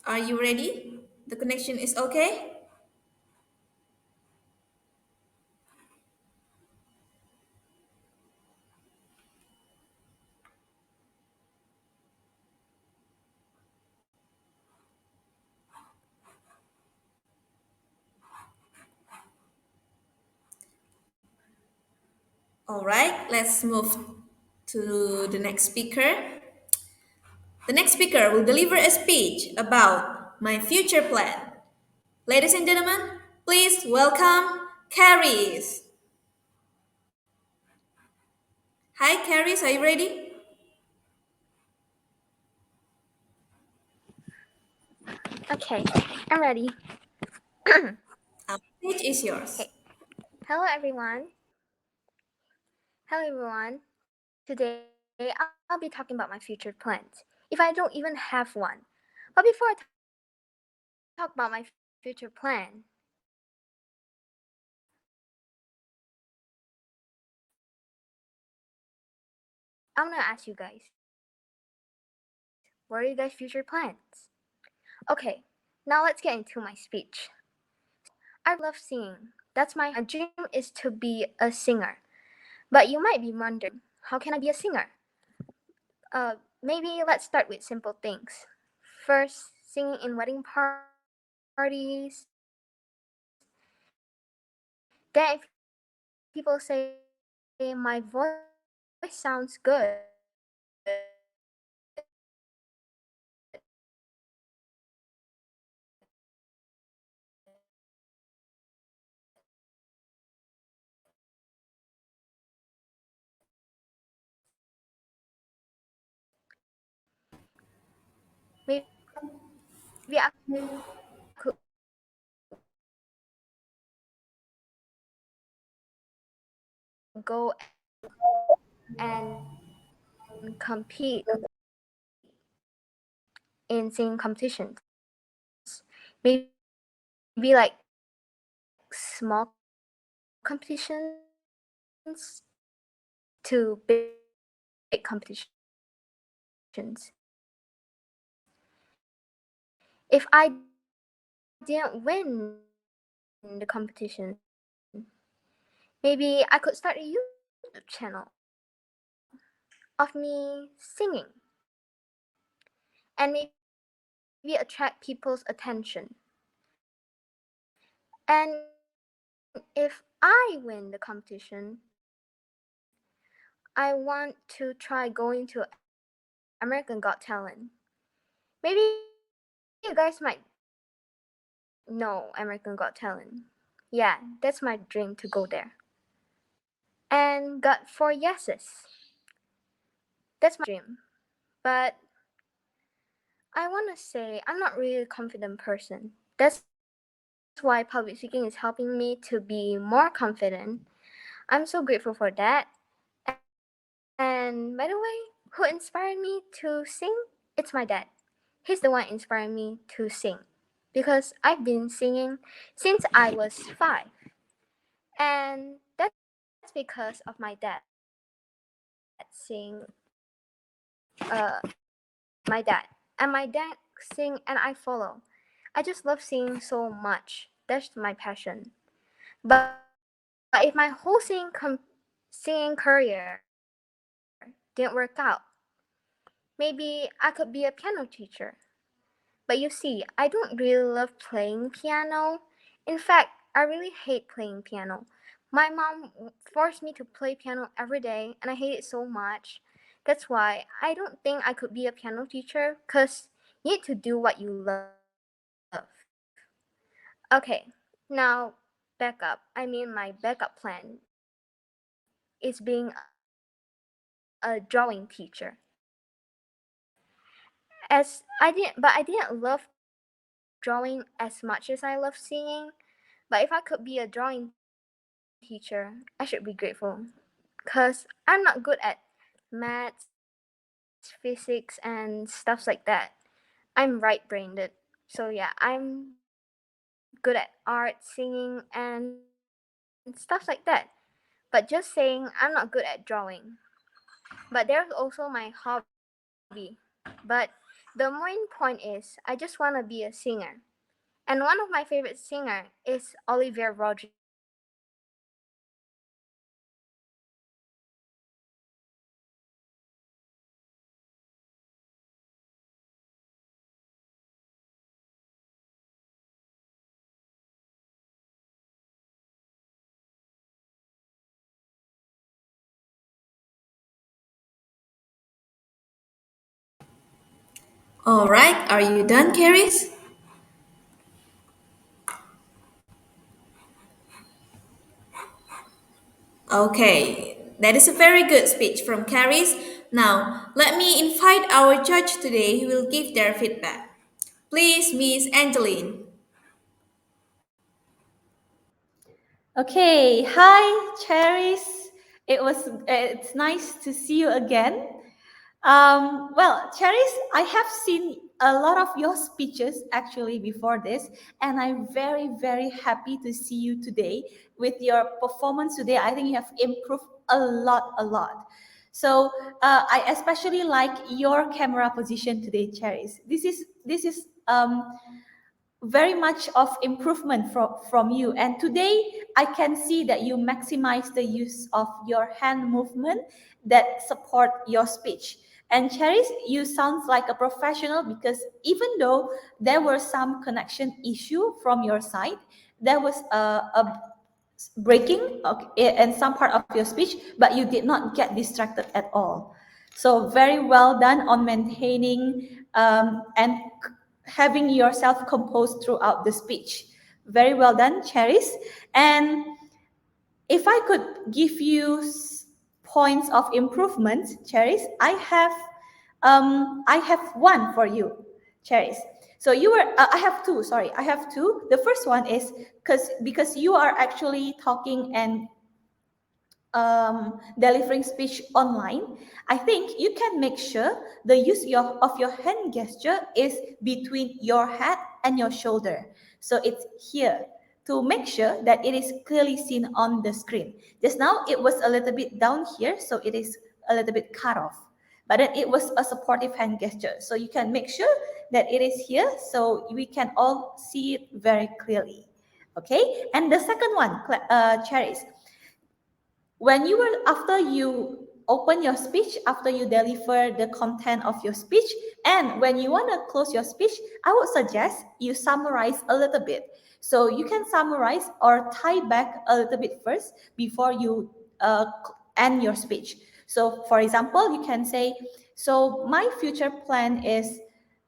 are you ready? The connection is okay? All right, let's move to the next speaker. The next speaker will deliver a speech about my future plan. Ladies and gentlemen, please welcome Caris. Hi Caris, are you ready? Okay, I'm ready. Stage is yours. Okay. Hello everyone. Hello everyone. Today I'll be talking about my future plans. If I don't even have one. But before I talk about my future plans, talk about my future plan, I'm gonna ask you guys, what are you guys' future plans? Okay, now let's get into my speech. I love singing. That's my dream is to be a singer. But you might be wondering, how can I be a singer? Maybe let's start with simple things. First, singing in wedding parties. Then, if people say my voice sounds good, maybe I could go and compete in singing competitions. Maybe like small competitions to big competitions. If I didn't win the competition, maybe I could start a YouTube channel of me singing and maybe attract people's attention. And if I win the competition, I want to try going to American Got Talent. Maybe you guys might know American Got Talent. Yeah, that's my dream to go there. And got 4 yeses. That's my dream. But I want to say I'm not really a confident person. That's why public speaking is helping me to be more confident. I'm so grateful for that. And by the way, who inspired me to sing? It's my dad. He's the one inspiring me to sing because I've been singing since I was 5. And that's because of my dad sing my dad. And my dad sing and I follow. I just love singing so much. That's my passion. But if my whole singing career didn't work out, maybe I could be a piano teacher. But you see, I don't really love playing piano. In fact, I really hate playing piano. My mom forced me to play piano every day, and I hate it so much. That's why I don't think I could be a piano teacher, because you need to do what you love. Okay, now backup. I mean, my backup plan is being a drawing teacher. I didn't love drawing as much as I love singing. But if I could be a drawing teacher, I should be grateful. Because I'm not good at maths, physics, and stuff like that. I'm right brained. So yeah, I'm good at art, singing, and stuff like that. But just saying, I'm not good at drawing. But there's also my hobby. But the main point is, I just want to be a singer. And one of my favorite singer is Olivia Rodrigo. All right, are you done, Caris? Okay, that is a very good speech from Caris. Now, let me invite our judge today who will give their feedback. Please, Miss Angeline. Okay, hi, Cherries. It's nice to see you again. Well, Cheris, I have seen a lot of your speeches actually before this, and I'm very, very happy to see you today with your performance today. I think you have improved a lot, a lot. So I especially like your camera position today, Cheris. This is very much of improvement from you. And today I can see that you maximize the use of your hand movement that support your speech. And Cheris, you sound like a professional because even though there were some connection issue from your side, there was a breaking in some part of your speech, but you did not get distracted at all. So very well done on maintaining and having yourself composed throughout the speech. Very well done, Cheris. And if I could give you points of improvement, Cheris, I have one for you, Cheris. So you were I have two. Sorry, I have two. The first one is because you are actually talking and delivering speech online, I think you can make sure the use of your hand gesture is between your head and your shoulder. So it's here to make sure that it is clearly seen on the screen. Just now it was a little bit down here, so it is a little bit cut off. But then it was a supportive hand gesture. So you can make sure that it is here so we can all see it very clearly. Okay, and the second one, Cherries, when you were after you open your speech, after you deliver the content of your speech, and when you want to close your speech, I would suggest you summarize a little bit. So you can summarize or tie back a little bit first before you end your speech. So for example, you can say, so my future plan is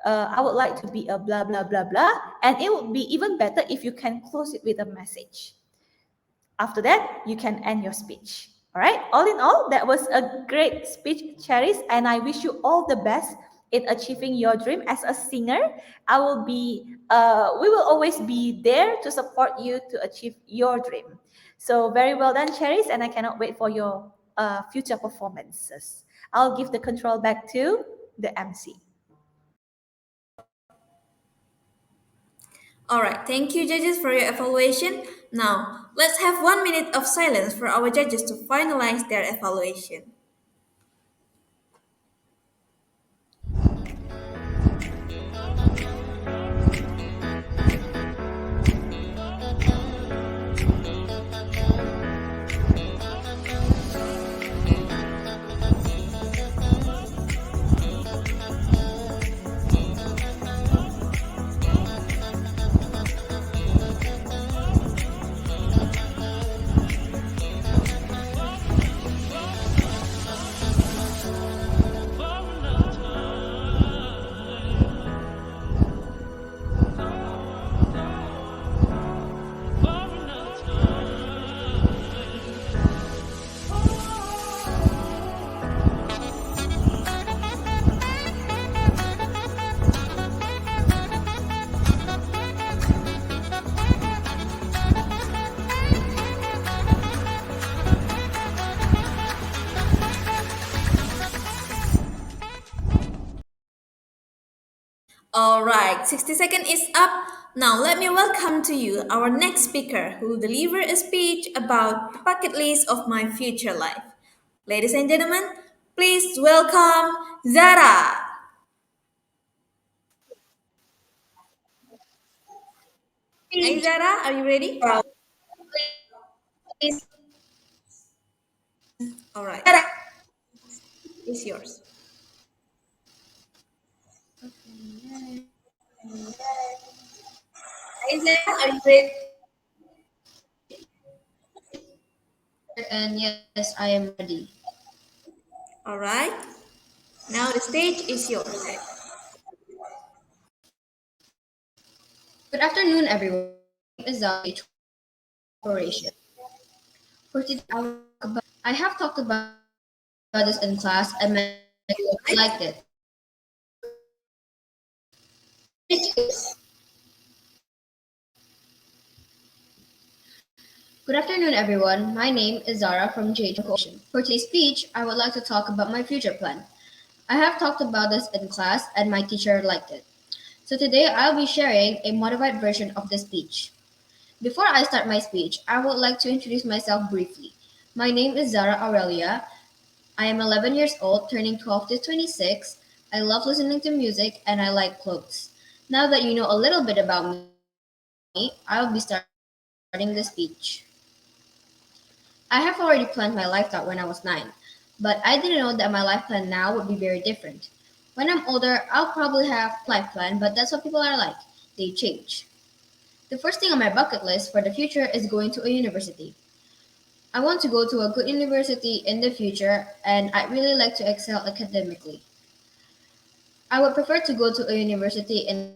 I would like to be a blah blah blah blah, and it would be even better if you can close it with a message. After that, you can end your speech. All right. All in all, that was a great speech, Cheris, and I wish you all the best in achieving your dream as a singer. We will always be there to support you to achieve your dream. So very well done, Cheris, and I cannot wait for your future performances. I'll give the control back to the MC. Alright, thank you, judges, for your evaluation. Now, let's have 1 minute of silence for our judges to finalize their evaluation. All right, 60 seconds is up. Now let me welcome to you our next speaker who will deliver a speech about the bucket list of my future life. Ladies and gentlemen, please welcome Zara. Hi Zara, are you ready? All right, it's yours. Hi Zara, are you ready? And yes, I am ready. All right, now the stage is yours. Good afternoon, everyone. My name is Operation. For today, I have talked about this in class, and many of you liked it. Good afternoon, everyone. My name is Zara from JH Coalition. For today's speech, I would like to talk about my future plan. I have talked about this in class, and my teacher liked it. So today I'll be sharing a modified version of the speech. Before I start my speech, I would like to introduce myself briefly. My name is Zara Aurelia. I am 11 years old, turning 12 to 26. I love listening to music and I like clothes. Now that you know a little bit about me, I'll be starting the speech. I have already planned my life out when I was 9, but I didn't know that my life plan now would be very different. When I'm older, I'll probably have life plan, but that's what people are like. They change. The first thing on my bucket list for the future is going to a university. I want to go to a good university in the future and I'd really like to excel academically. I would prefer to go to a university in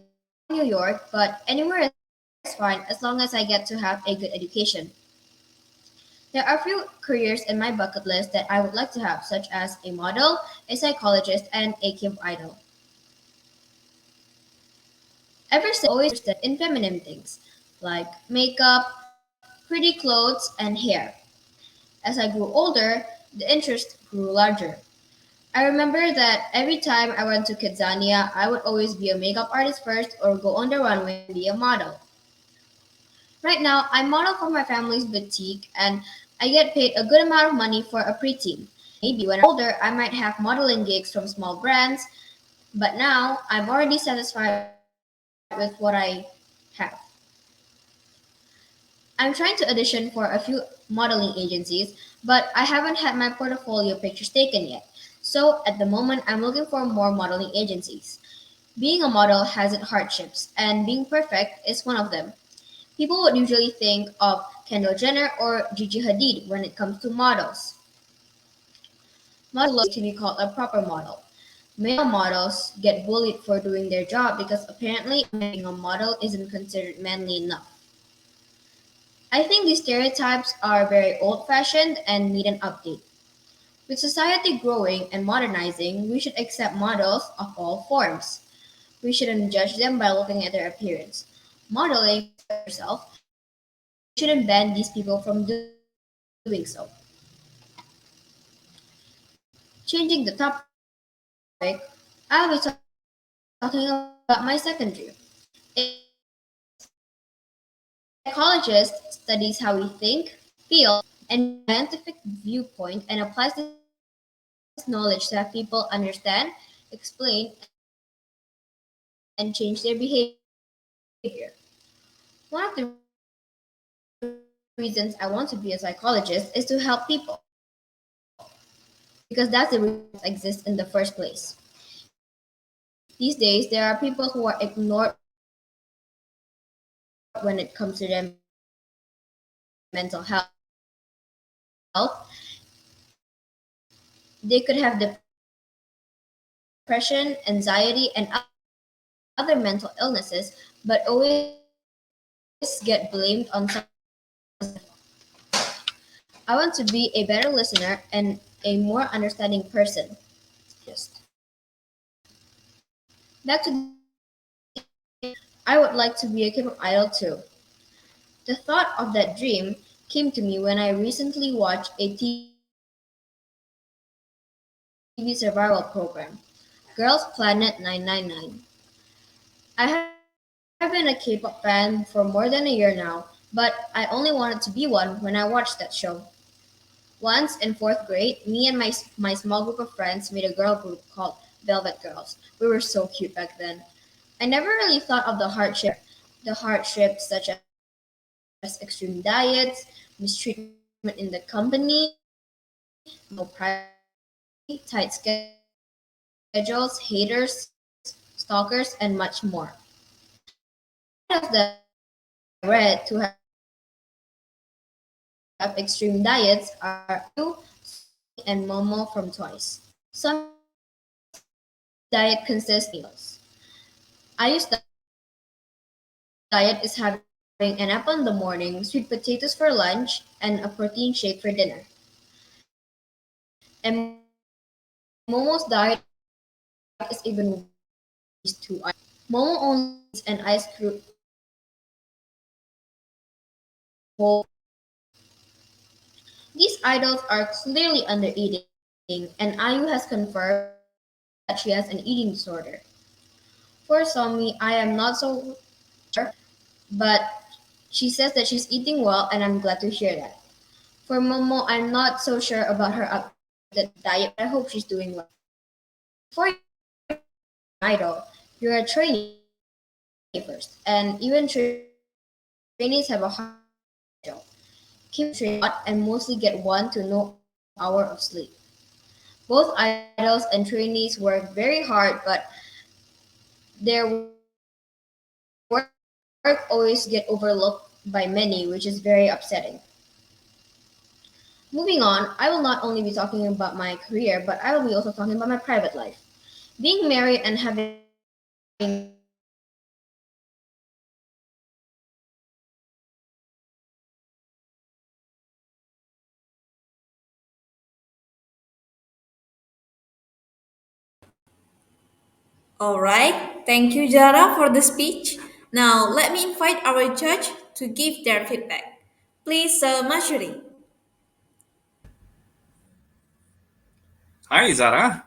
New York, but anywhere is fine as long as I get to have a good education. There are few careers in my bucket list that I would like to have, such as a model, a psychologist, and a K idol. Ever since I always interested in feminine things like makeup, pretty clothes, and hair. As I grew older, the interest grew larger. I remember that every time I went to Kidzania, I would always be a makeup artist first or go on the runway and be a model. Right now, I model for my family's boutique and I get paid a good amount of money for a preteen. Maybe when I'm older, I might have modeling gigs from small brands, but now I'm already satisfied with what I have. I'm trying to audition for a few modeling agencies, but I haven't had my portfolio pictures taken yet. So at the moment, I'm looking for more modeling agencies. Being a model has its hardships, and being perfect is one of them. People would usually think of Kendall Jenner or Gigi Hadid when it comes to models. Models to be called a proper model. Male models get bullied for doing their job because apparently being a model isn't considered manly enough. I think these stereotypes are very old fashioned and need an update. With society growing and modernizing, we should accept models of all forms. We shouldn't judge them by looking at their appearance. Modeling is about yourself, and we shouldn't ban these people from doing so. Changing the topic, I'll be talking about my second dream. A psychologist studies how we think, feel, and scientific viewpoint and applies this knowledge so that people understand, explain, and change their behavior. One of the reasons I want to be a psychologist is to help people, because that's the reason psychologists exist in the first place. These days, there are people who are ignored when it comes to their mental health. They could have depression, anxiety, and other mental illnesses, but always get blamed on someone else. They could have depression, anxiety, and other mental illnesses, but always get blamed on someone else. I want to be a better listener and a more understanding person. Back to the dream, I would like to be a K-pop idol too. The thought of that dream came to me when I recently watched a TV survival program, Girls Planet 999. I have been a K-pop fan for more than a year now, but I only wanted to be one when I watched that show. Once in fourth grade, me and my small group of friends made a girl group called Velvet Girls. We were so cute back then. I never really thought of the hardships such as extreme diets, mistreatment in the company, no privacy, tight schedules, haters, stalkers, and much more. The titles that I read to have extreme diets are IU, Sunny, and Momo from Twice. Sunny's diet consists of meals. IU's diet is having an apple in the morning, sweet potatoes for lunch, and a protein shake for dinner. And Momo's diet is even worse. Momo only eats an ice cream once in 2 hours. Momo only eats an ice cream the whole. These idols are clearly under eating, and IU has confirmed that they are she has an eating disorder. For Somi, I am not so but she says that she's eating well, and I'm glad to hear that. For Momo, I'm not so sure about her updated diet, but I hope she's doing well. Before you're an idol, you're a trainee first, and even trainees have a hard job. Keep training a lot and mostly get 1 to no hour of sleep. Both idols and trainees work very hard, but their work always get overlooked by many, which is very upsetting. Moving on, I will not only be talking about my career, but I will be also talking about my private life. Being married and having All right, thank you, Jara, for the speech. Now, let me invite our judge to give their feedback. Please, Mashuri. Hi, Zara.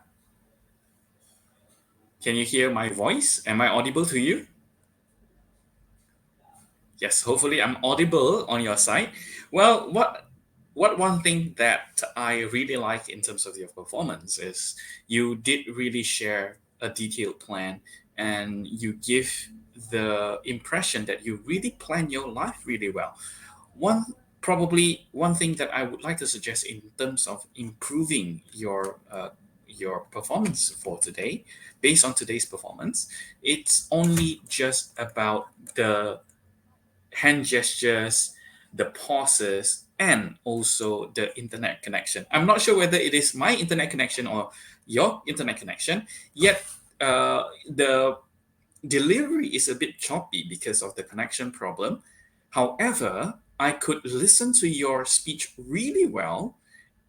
Can you hear my voice? Am I audible to you? Yes, hopefully I'm audible on your side. Well, what one thing that I really like in terms of your performance is you did really share a detailed plan, and you give the impression that you really plan your life really well. One Probably one thing that I would like to suggest in terms of improving your performance for today, based on today's performance, it's only just about the hand gestures, the pauses, and also the internet connection. I'm not sure whether it is my internet connection or your internet connection, yet the delivery is a bit choppy because of the connection problem. However, I could listen to your speech really well.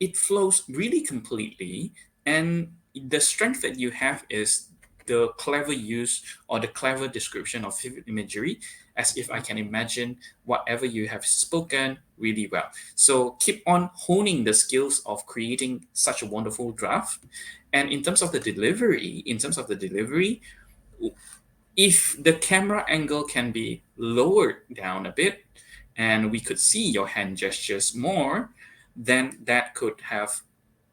It flows really completely, and the strength that you have is the clever use or the clever description of vivid imagery, as if I can imagine whatever you have spoken really well. So keep on honing the skills of creating such a wonderful draft. And in terms of the delivery, if the camera angle can be lowered down a bit and we could see your hand gestures more, then that could have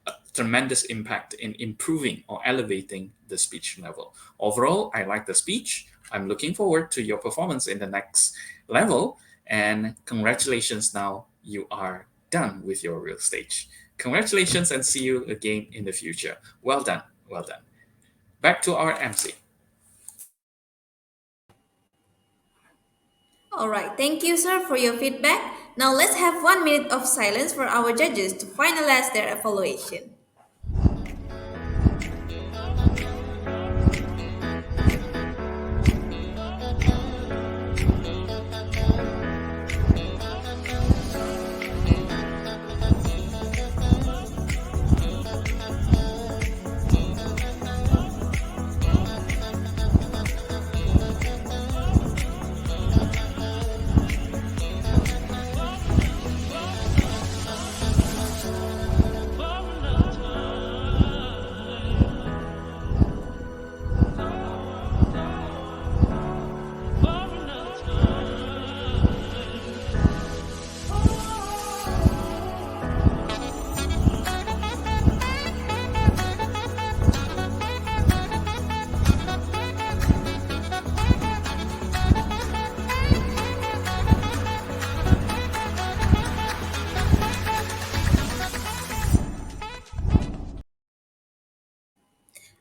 a tremendous impact in improving or elevating the speech level. Overall, I like the speech. I'm looking forward to your performance in the next level. And congratulations, now you are done with your real stage. Congratulations, and see you again in the future. Well done. Well done. Back to our MC. All right, thank you, sir, for your feedback. Now, let's have 1 minute of silence for our judges to finalize their evaluation.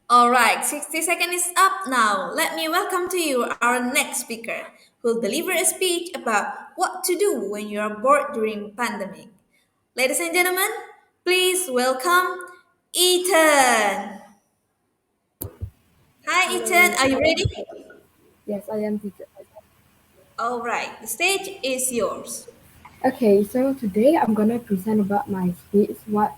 All right, 60 seconds is up now. Let me welcome to you our next speaker, who will deliver a speech about what to do when you are bored during pandemic. Ladies and gentlemen, please welcome Ethan. Hi, Ethan. Hello, Are you ready? yes, I am teacher. All right, the stage is yours. Okay, so today I'm gonna present about my speech, what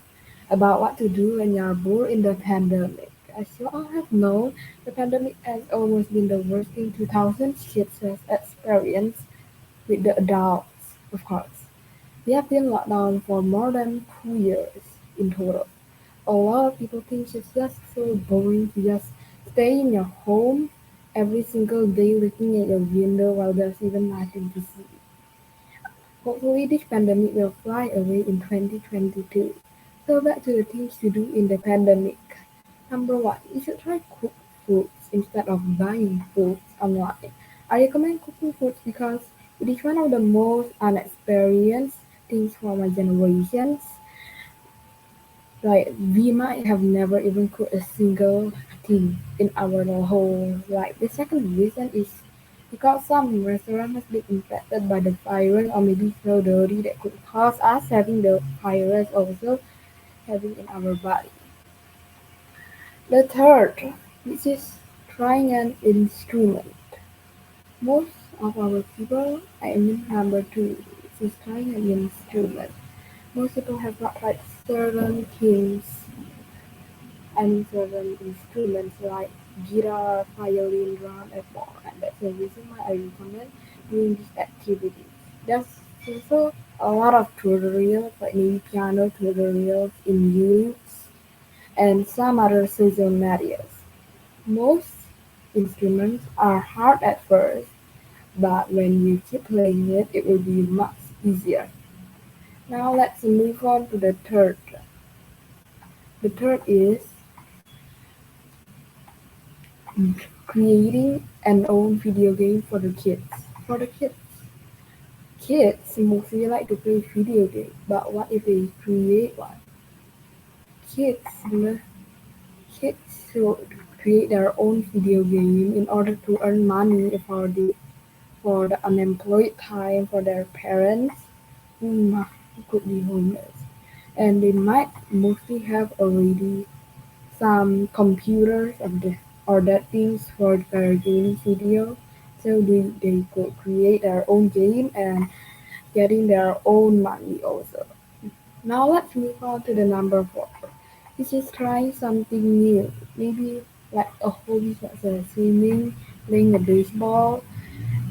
to do when you're bored in the pandemic. As you all have known, the pandemic has almost been the worst thing 2000 kids has experienced with the adults, of course. We have been locked down for more than 2 years in total. a lot of people think it's just so boring to just stay in your home every single day looking at your window while there's even nothing to see. Hopefully this pandemic will fly away in 2022. So back to the things to do in the pandemic. Number one, you should try cook foods instead of buying foods online. I recommend cooking foods because it is one of the most unexperienced things for my generations. Like we might have never even cooked a single thing in our whole life. The second reason is because some restaurant has been infected by the virus or maybe so dirty that could cause us having the virus also having in our body. The third, which is trying an instrument. Most of our people, I mean number two, which is trying an instrument. Most people have not tried certain things and certain instruments like guitar, violin, drum, and more. And that's the reason why I recommend doing this activity. There's also a lot of tutorials, like maybe piano tutorials in YouTube and some other social medias. Most instruments are hard at first, but when you keep playing it, it will be much easier. Now let's move on to the third. The third is creating an own video game for the kids. For the kids mostly like to play video games, but what if they create one? Kids, kids should create their own video game in order to earn money for the unemployed time for their parents who could be homeless, and they might mostly have already some computers or that things for their gaming studio, so they could create their own game and getting their own money also. Now let's move on to the number four, which is trying something new, maybe like a hobby such as swimming, playing a baseball,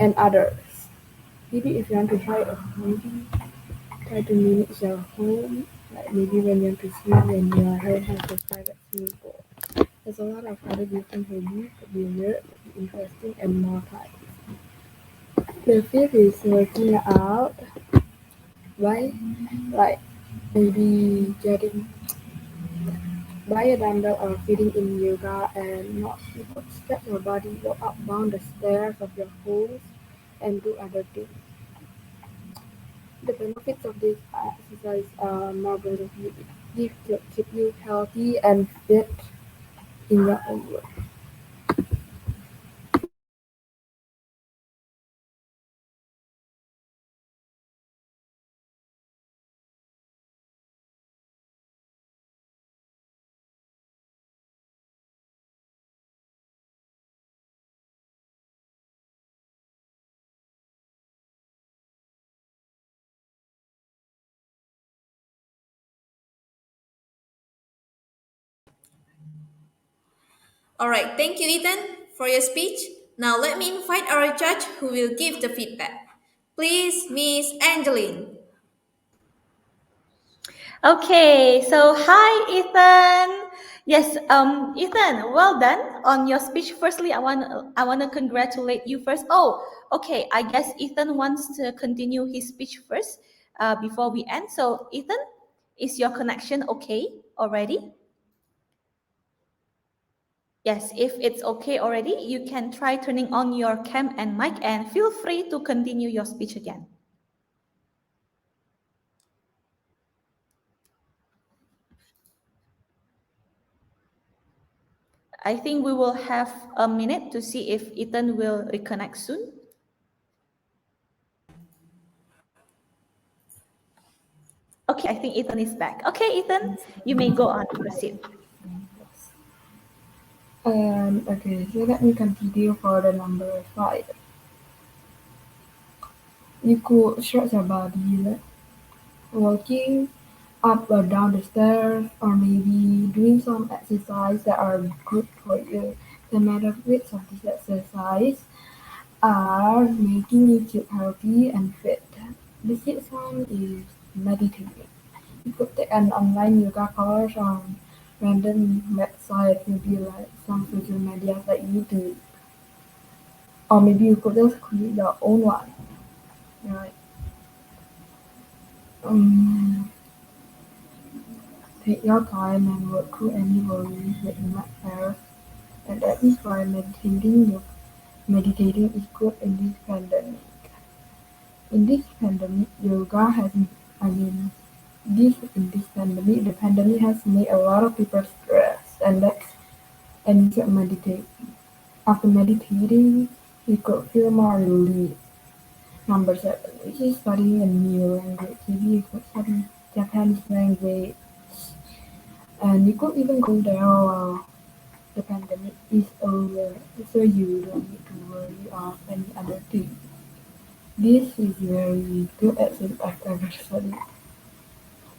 and others. Maybe if you want to try a hobby, try to manage your home, like maybe when you want to swim and your home has a private swimming pool. There's a lot of other different hobbies could be weird, could be interesting, and more types. The fifth is working out by like maybe getting buy a dumbbell or fitting in yoga and not you could stretch your body, go up down the stairs of your homes and do other things. The benefits of this exercise are more benefit. Keep you healthy and fit in your own way. All right, thank you, Ethan, for your speech. Now let me invite our judge who will give the feedback. Please, Miss Angeline. Okay, so hi Ethan. Yes, Ethan, well done on your speech. Firstly, I want to congratulate you first. Oh, okay. I guess Ethan wants to continue his speech first, before we end. So, Ethan, is your connection okay already? Yes, if it's okay already, you can try turning on your cam and mic, and feel free to continue your speech again. I think we will have a minute to see if Ethan will reconnect soon. Okay, I think Ethan is back. Okay, Ethan, you may go on, proceed. Okay, so let me continue for the number five. You could stretch your body, like walking up or down the stairs, or maybe doing some exercise that are good for you. The benefits of this exercise are making you keep healthy and fit. The sixth one is meditating. You could take an online yoga course random website, maybe like some social media like YouTube, or maybe you could just create your own one, right? Um, Take your time and work through any worries that you might have, and that is why meditating is good in this pandemic. In this pandemic, yoga has, I mean, this in this pandemic, the pandemic has made a lot of people stressed, and you should meditate. After meditating, you could feel more relief. Number seven, which is studying a new language. Maybe you could study Japanese language, and you could even go there while the pandemic is over, so you don't need to worry of any other thing. This is very good at it I've ever studied.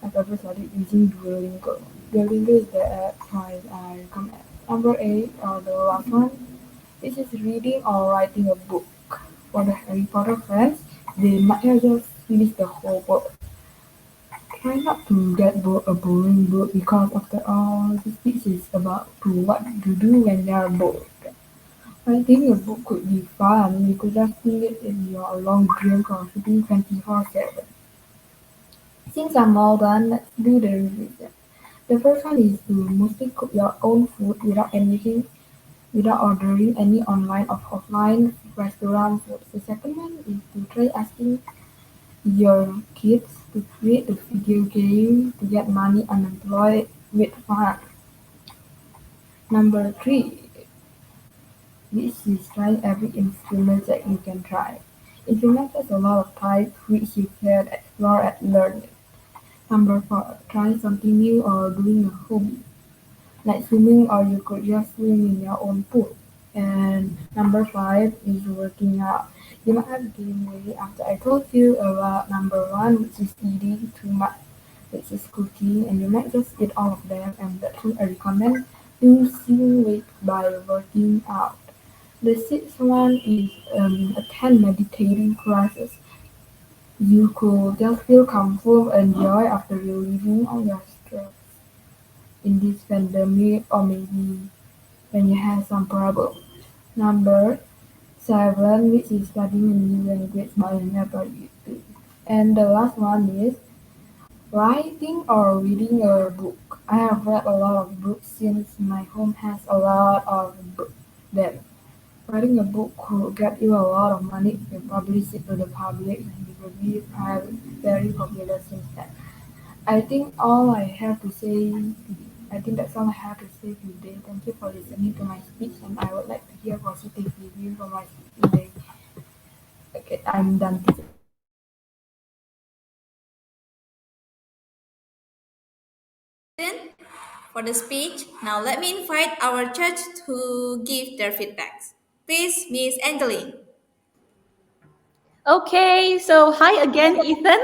I've ever studied using Duolingo. Duolingo is the app I recommend. Number eight, or the last one, this is reading or writing a book. For the Harry Potter fans, they might have just finished the whole book. Try not to get a boring book because after all, this speech is about to what to do when you are bored. I think a book could be fun. You could just read it in your long drink or sitting 24/7. Since I'm all done, let's do the revision. The first one is to mostly cook your own food without ordering any online or offline restaurant food. The second one is to try asking your kids to create a video game to get money unemployed with fun. Number three, this is try every instrument that you can try. Instrument has a lot of types which you can explore and learn. Number four, try something new or doing a hobby, like swimming, or you could just swim in your own pool. And number five is working out. You might have gained weight after I told you about number one, which is eating too much, which is cooking, and you might just eat all of them. And that's why I recommend losing weight by working out. The sixth one is attend meditating classes. You could just feel comfort and joy after relieving all your stress in this pandemic, or maybe when you have some problem. Number seven, which is studying a new language by another YouTube. And the last one is writing or reading a book. I have read a lot of books since my home has a lot of books. Then writing a book could get you a lot of money if you publish it to the public, and it will be very popular since then. I think all I have to say. I think that's all I have to say today. Thank you for listening to my speech, and I would like to hear positive review from my speech today. Okay, I'm done. Then, for the speech, now let me invite our judge to give their feedbacks. Please, Miss Angeline. Okay, so hi again, Ethan.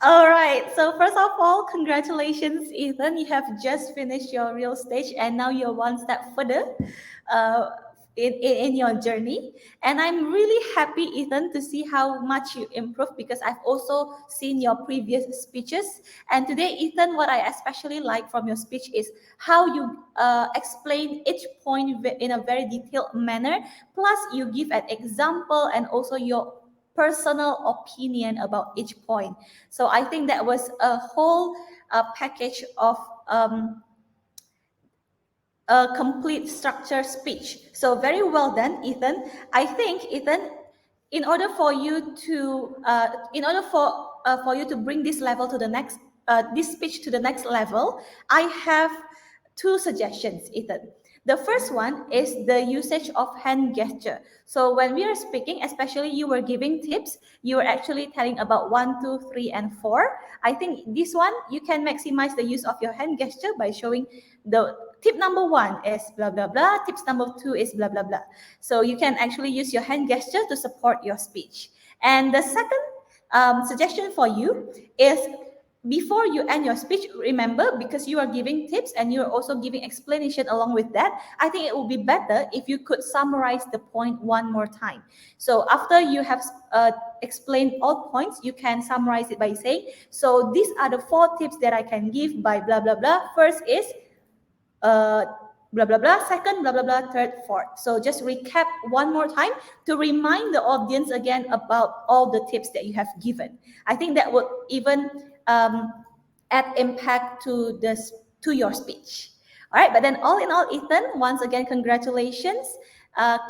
All right, so first of all, congratulations, Ethan. You have just finished your real stage and now you're one step further uh, in your journey. And I'm really happy, Ethan, to see how much you improved because I've also seen your previous speeches. And today, Ethan, what I especially like from your speech is how you explain each point in a very detailed manner. Plus, you give an example and also your personal opinion about each point. So I think that was a whole package of a complete structured speech. So very well done, Ethan. I think, Ethan, in order for you to bring this level to the next this speech to the next level, I have two suggestions, Ethan. The first one is the usage of hand gesture. So when we are speaking, especially you were giving tips, you were actually telling about 1, 2, 3, and 4. I think this one you can maximize the use of your hand gesture by showing the tip number one is blah blah blah. Tips number two is blah blah blah. So you can actually use your hand gesture to support your speech. And the second suggestion for you is before you end your speech, remember, because you are giving tips and you're also giving explanation along with that, I think it would be better if you could summarize the point one more time. So after you have explained all points, you can summarize it by saying, so these are the 4 tips that I can give by blah blah blah. First is uh, blah blah blah, second blah blah blah, third, fourth. So just recap one more time to remind the audience again about all the tips that you have given. I think that would even add impact to this to your speech. All right, but then all in all, Ethan, once again, congratulations.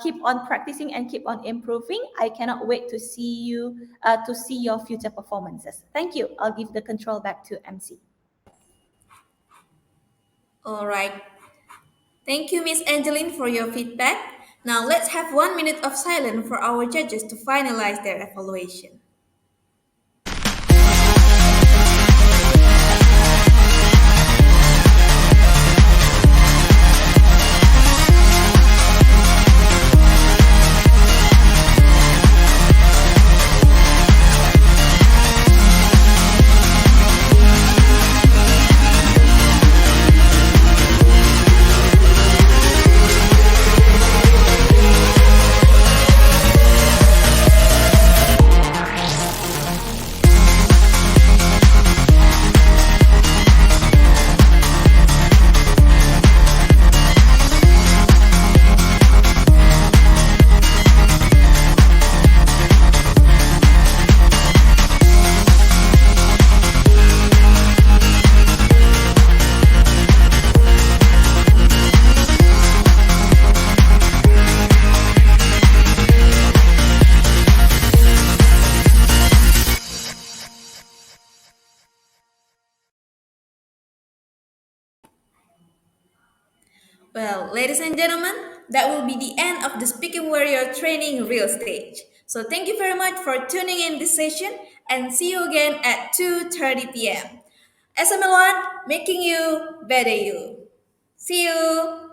Keep on practicing and keep on improving. I cannot wait to see you to see your future performances. Thank you. I'll give the control back to MC. All right. Thank you, Miss Angeline, for your feedback. Now let's have 1 minute of silence for our judges to finalize their evaluation. Well, ladies and gentlemen, that will be the end of the Speaking Warrior Training Real Stage. So thank you very much for tuning in this session and see you again at 2:30 p.m. SMLONE, making you better you. See you.